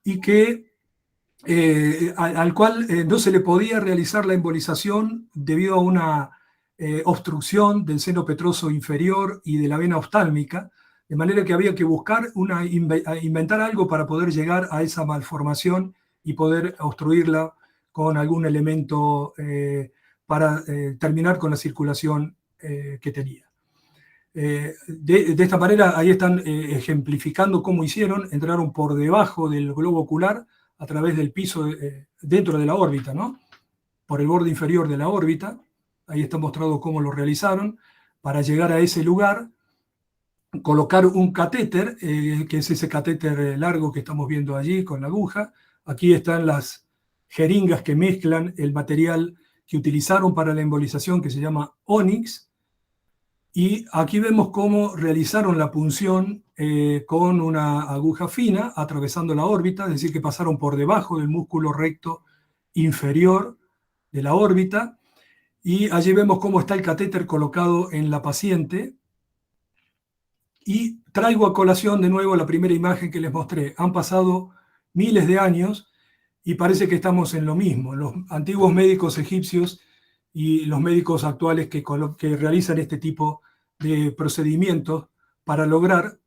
y que, al cual no se le podía realizar la embolización debido a una obstrucción del seno petroso inferior y de la vena oftálmica, de manera que había que buscar inventar algo para poder llegar a esa malformación y poder obstruirla con algún elemento para terminar con la circulación que tenía. De esta manera, ahí están ejemplificando cómo hicieron. Entraron por debajo del globo ocular, a través del piso, dentro de la órbita, ¿no? Por el borde inferior de la órbita. Ahí está mostrado cómo lo realizaron para llegar a ese lugar. Colocar un catéter, que es ese catéter largo que estamos viendo allí con la aguja. Aquí están las jeringas que mezclan el material que utilizaron para la embolización, que se llama Onyx. Y aquí vemos cómo realizaron la punción con una aguja fina, atravesando la órbita, es decir, que pasaron por debajo del músculo recto inferior de la órbita. Y allí vemos cómo está el catéter colocado en la paciente. Y traigo a colación de nuevo la primera imagen que les mostré. Han pasado miles de años y parece que estamos en lo mismo. Los antiguos médicos egipcios y los médicos actuales que realizan este tipo de procedimientos para lograr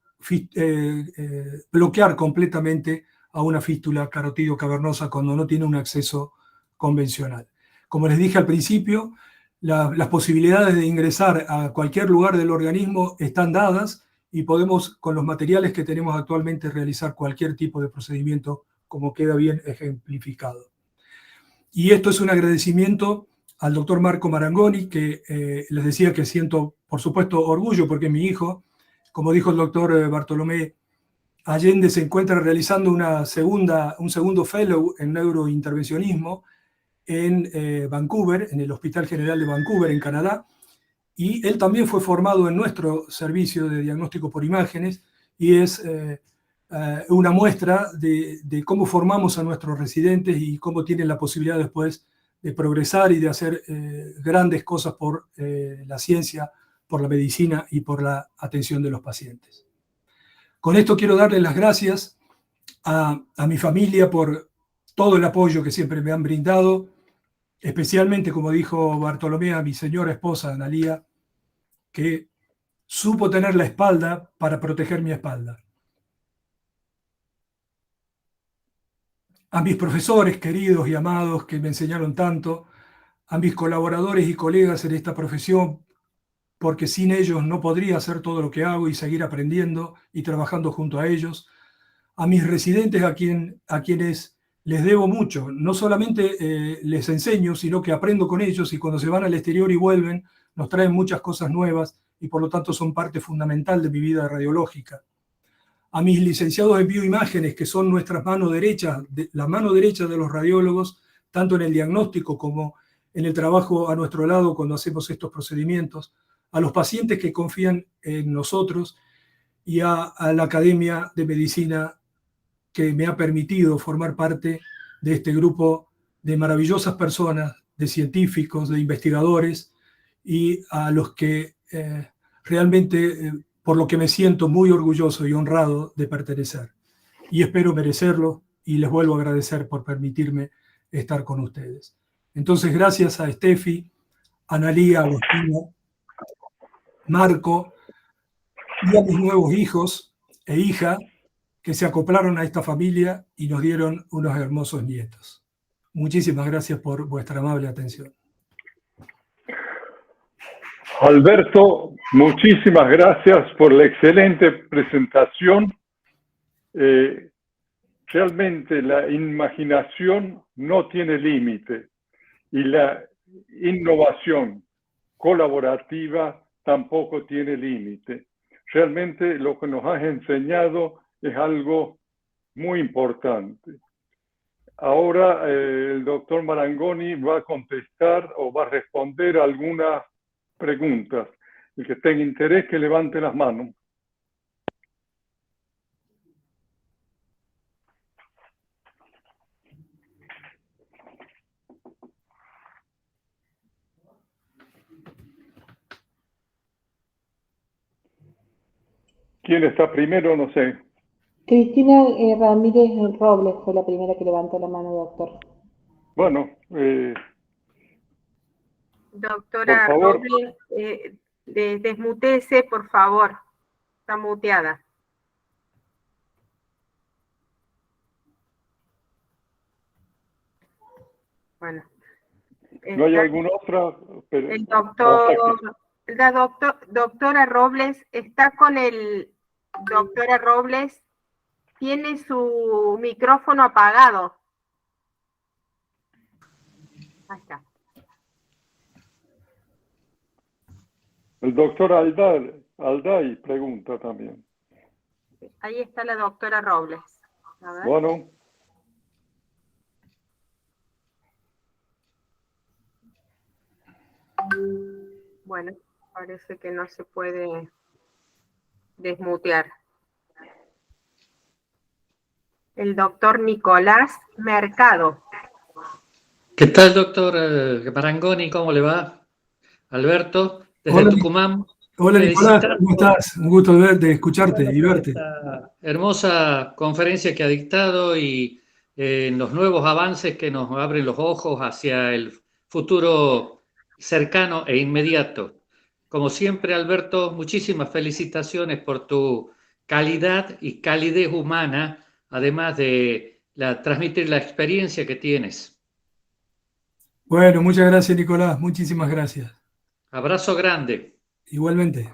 bloquear completamente a una fístula carotidio cavernosa cuando no tiene un acceso convencional. Como les dije al principio, las posibilidades de ingresar a cualquier lugar del organismo están dadas, y podemos, con los materiales que tenemos actualmente, realizar cualquier tipo de procedimiento, como queda bien ejemplificado. Y esto es un agradecimiento al doctor Marco Marangoni, que les decía que siento, por supuesto, orgullo, porque mi hijo, como dijo el doctor Bartolomé Allende, se encuentra realizando un segundo fellow en neurointervencionismo en Vancouver, en el Hospital General de Vancouver, en Canadá. Y él también fue formado en nuestro servicio de diagnóstico por imágenes, y es una muestra de cómo formamos a nuestros residentes y cómo tienen la posibilidad después de progresar y de hacer grandes cosas por la ciencia, por la medicina y por la atención de los pacientes. Con esto quiero darle las gracias a mi familia por todo el apoyo que siempre me han brindado, especialmente, como dijo Bartolomé, a mi señora esposa, Analía, que supo tener la espalda para proteger mi espalda. A mis profesores queridos y amados que me enseñaron tanto, a mis colaboradores y colegas en esta profesión, porque sin ellos no podría hacer todo lo que hago y seguir aprendiendo y trabajando junto a ellos, a mis residentes a quienes les debo mucho. No solamente les enseño, sino que aprendo con ellos, y cuando se van al exterior y vuelven, nos traen muchas cosas nuevas y por lo tanto son parte fundamental de mi vida radiológica. A mis licenciados en bioimágenes, que son nuestras manos derechas, la mano derecha de los radiólogos, tanto en el diagnóstico como en el trabajo a nuestro lado cuando hacemos estos procedimientos, a los pacientes que confían en nosotros, y a la Academia de Medicina que me ha permitido formar parte de este grupo de maravillosas personas, de científicos, de investigadores, y a los que realmente, por lo que me siento muy orgulloso y honrado de pertenecer. Y espero merecerlo, y les vuelvo a agradecer por permitirme estar con ustedes. Entonces, gracias a Steffi, Analía, Agostina, Marco y a mis nuevos hijos e hija que se acoplaron a esta familia y nos dieron unos hermosos nietos. Muchísimas gracias por vuestra amable atención. Alberto, muchísimas gracias por la excelente presentación. Realmente la imaginación no tiene límite y la innovación colaborativa tampoco tiene límite. Realmente lo que nos has enseñado es algo muy importante. Ahora el doctor Marangoni va a contestar o va a responder algunas preguntas. El que tenga interés, que levante las manos. ¿Quién está primero? No sé. Cristina Ramírez Robles fue la primera que levantó la mano, doctor. Bueno, Doctora por favor. Robles, desmutéese, por favor. Está muteada. Bueno. ¿No hay alguna otra? Pero, el doctor, la doctora Robles está con el... Doctora Robles tiene su micrófono apagado. Ahí está. El doctor Alday pregunta también. Ahí está la doctora Robles. A ver. Bueno. Bueno, parece que no se puede desmutear. El doctor Nicolás Mercado. ¿Qué tal, doctor Marangoni? ¿Cómo le va? Alberto, desde Hola, Tucumán. Hola Nicolás, ¿cómo estás? Un gusto de escucharte y verte. Esta hermosa conferencia que ha dictado y en los nuevos avances que nos abren los ojos hacia el futuro cercano e inmediato. Como siempre, Alberto, muchísimas felicitaciones por tu calidad y calidez humana, además de transmitir la experiencia que tienes. Bueno, muchas gracias Nicolás, muchísimas gracias. Abrazo grande. Igualmente.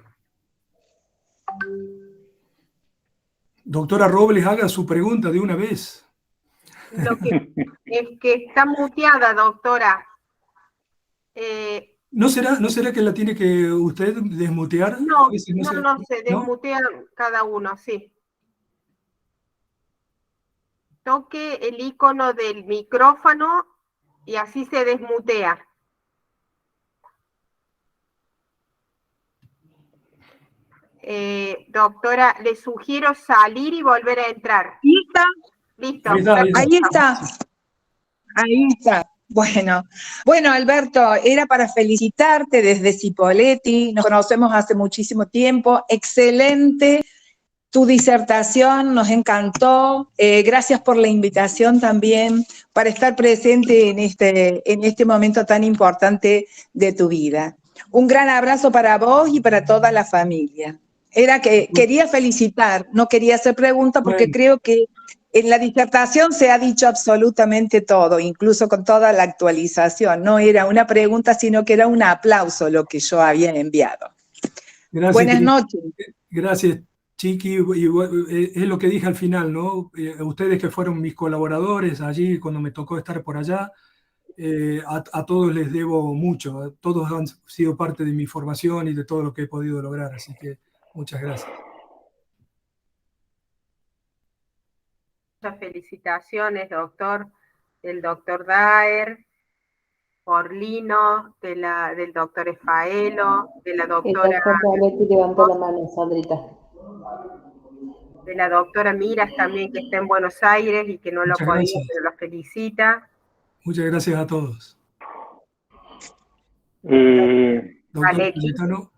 Doctora Robles, haga su pregunta de una vez. Lo que es que está muteada, doctora. ¿No será que la tiene que usted desmutear? No, ¿No se desmutea cada uno, sí. Toque el icono del micrófono y así se desmutea. Doctora, le sugiero salir y volver a entrar. ¿Lista? Listo. Ahí está. Ahí está. Bueno, Alberto, era para felicitarte desde Cipolletti. Nos conocemos hace muchísimo tiempo. Excelente tu disertación, nos encantó. Gracias por la invitación también para estar presente en este momento tan importante de tu vida. Un gran abrazo para vos y para toda la familia. Era que quería felicitar, no quería hacer preguntas porque creo que en la disertación se ha dicho absolutamente todo, incluso con toda la actualización. No era una pregunta, sino que era un aplauso lo que yo había enviado. Gracias, Buenas noches. Gracias, Chiqui. Es lo que dije al final, ¿no? Ustedes que fueron mis colaboradores allí cuando me tocó estar por allá, a todos les debo mucho. Todos han sido parte de mi formación y de todo lo que he podido lograr. Así que muchas gracias. Muchas felicitaciones, doctor. El doctor Daer, Orlino, del doctor Esfaelo, de la doctora... El doctor Paletti levantó la mano, Sandrita. de la doctora Miras también, que está en Buenos Aires y que no lo Muchas podía, gracias. pero lo felicita. Muchas gracias a todos. Doctor Alex. Cayetano.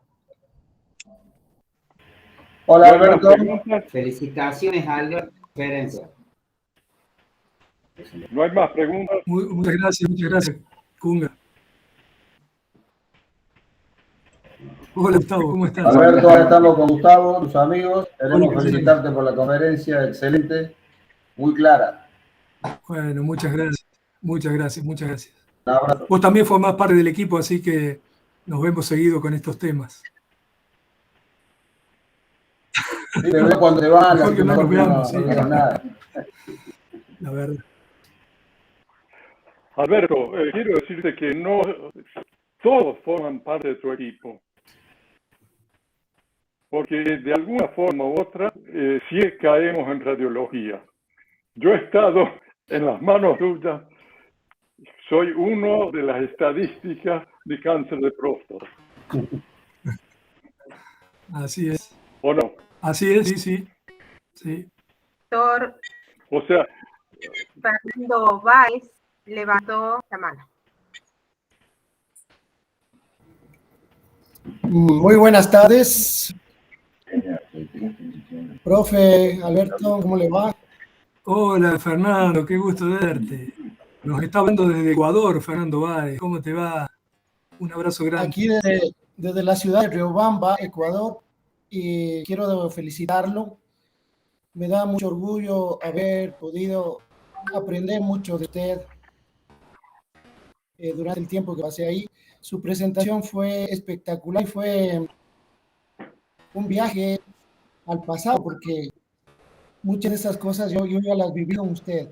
Hola, ¿No hay más Alberto. preguntas? Felicitaciones a la conferencia. ¿No hay más preguntas? Muchas gracias, Kunga. Hola, Gustavo, ¿cómo estás? Alberto, ahora estamos con Gustavo, tus amigos. Queremos Hola, felicitarte por la conferencia, excelente, muy clara. Bueno, muchas gracias. Muchas gracias. Un abrazo. Vos también formás parte del equipo, así que nos vemos seguido con estos temas. Sí, te veo cuando te vas, Mejor así que no nos mejor que veamos, no sí. digas nada. La verdad. Alberto, quiero decirte que no todos forman parte de tu equipo. Porque de alguna forma u otra sí caemos en radiología. Yo he estado en las manos tuyas, soy uno de las estadísticas de cáncer de próstata. Así es. ¿O no? Así es, sí. Doctor O sea, Fernando Báez levantó la mano. Muy buenas tardes. Profe Alberto, ¿cómo le va? Hola, Fernando, qué gusto verte. Nos está hablando desde Ecuador, Fernando Báez. ¿Cómo te va? Un abrazo grande. Aquí desde la ciudad de Riobamba, Ecuador, y quiero felicitarlo. Me da mucho orgullo haber podido aprender mucho de usted durante el tiempo que pasé ahí. Su presentación fue espectacular y fue un viaje al pasado, porque muchas de esas cosas yo ya las viví con usted.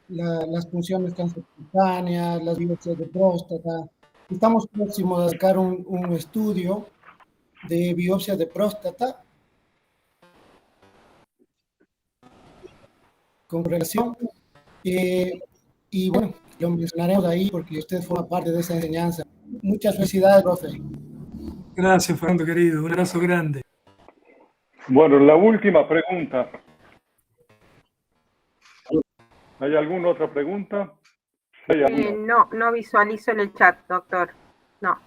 Las funciones transcutaneas, las biopsias de próstata. Estamos próximos a sacar un estudio de biopsia de próstata con relación. Y bueno, lo mencionaremos ahí porque usted forma parte de esa enseñanza. Muchas felicidades, profe. Gracias, Fernando, querido. Un abrazo grande. bueno, la última pregunta. ¿Hay alguna otra pregunta? ¿Hay alguna? No visualizo en el chat, doctor. No.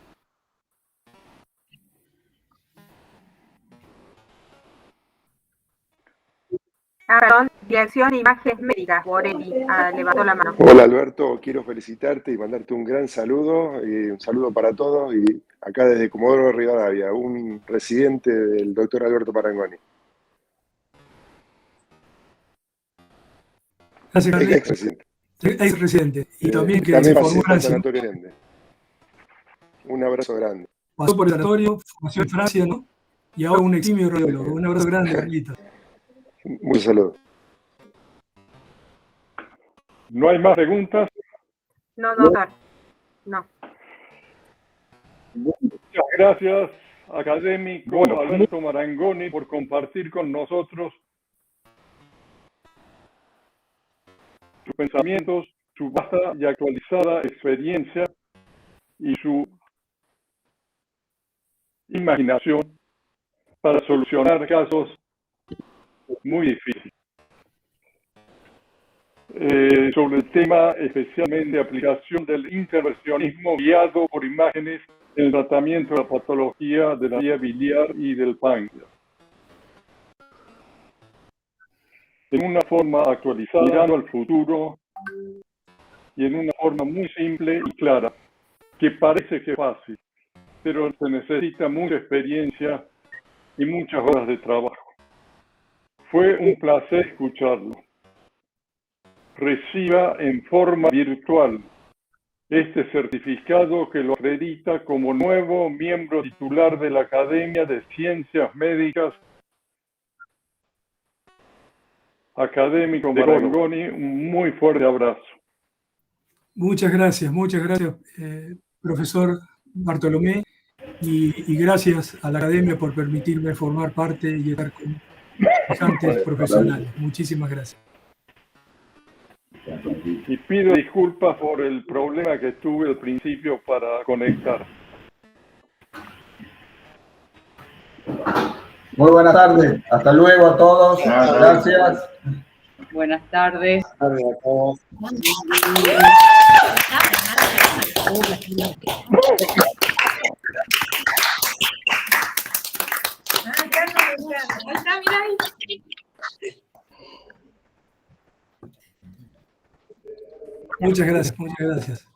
Perdón, dirección de imágenes médicas, Borelli, levantó la mano. Hola Alberto, quiero felicitarte y mandarte un gran saludo, y un saludo para todos, y acá desde Comodoro Rivadavia, un residente del doctor Alberto Parangoni. Gracias, Ex-residente. Ex-residente. Y también que También se formó pasé en por Sanatorio Ende. Un abrazo grande. Pasó por el sanatorio, formación en Francia, ¿no? Y ahora un eximio radiólogo. Un abrazo grande, Carlita. Muchos saludos. ¿No hay más preguntas? No, doctor. No. Muchas gracias, académico Alberto Marangoni, por compartir con nosotros sus pensamientos, su vasta y actualizada experiencia y su imaginación para solucionar casos muy difíciles. Sobre el tema especialmente de aplicación del intervencionismo guiado por imágenes en el tratamiento de la patología de la vía biliar y del páncreas. En una forma actualizada, mirando al futuro y en una forma muy simple y clara, que parece que es fácil, pero se necesita mucha experiencia y muchas horas de trabajo. Fue un placer escucharlo. Reciba en forma virtual este certificado que lo acredita como nuevo miembro titular de la Academia de Ciencias Médicas. Académico Marangoni, un muy fuerte abrazo. Muchas gracias, profesor Bartolomé, y gracias a la Academia por permitirme formar parte y estar con semejantes profesionales. Muchísimas gracias. Y pido disculpas por el problema que tuve al principio para conectar. Muy buenas tardes. Hasta luego a todos. Gracias. Buenas tardes. Buenas tardes a todos. Muchas gracias, muchas gracias.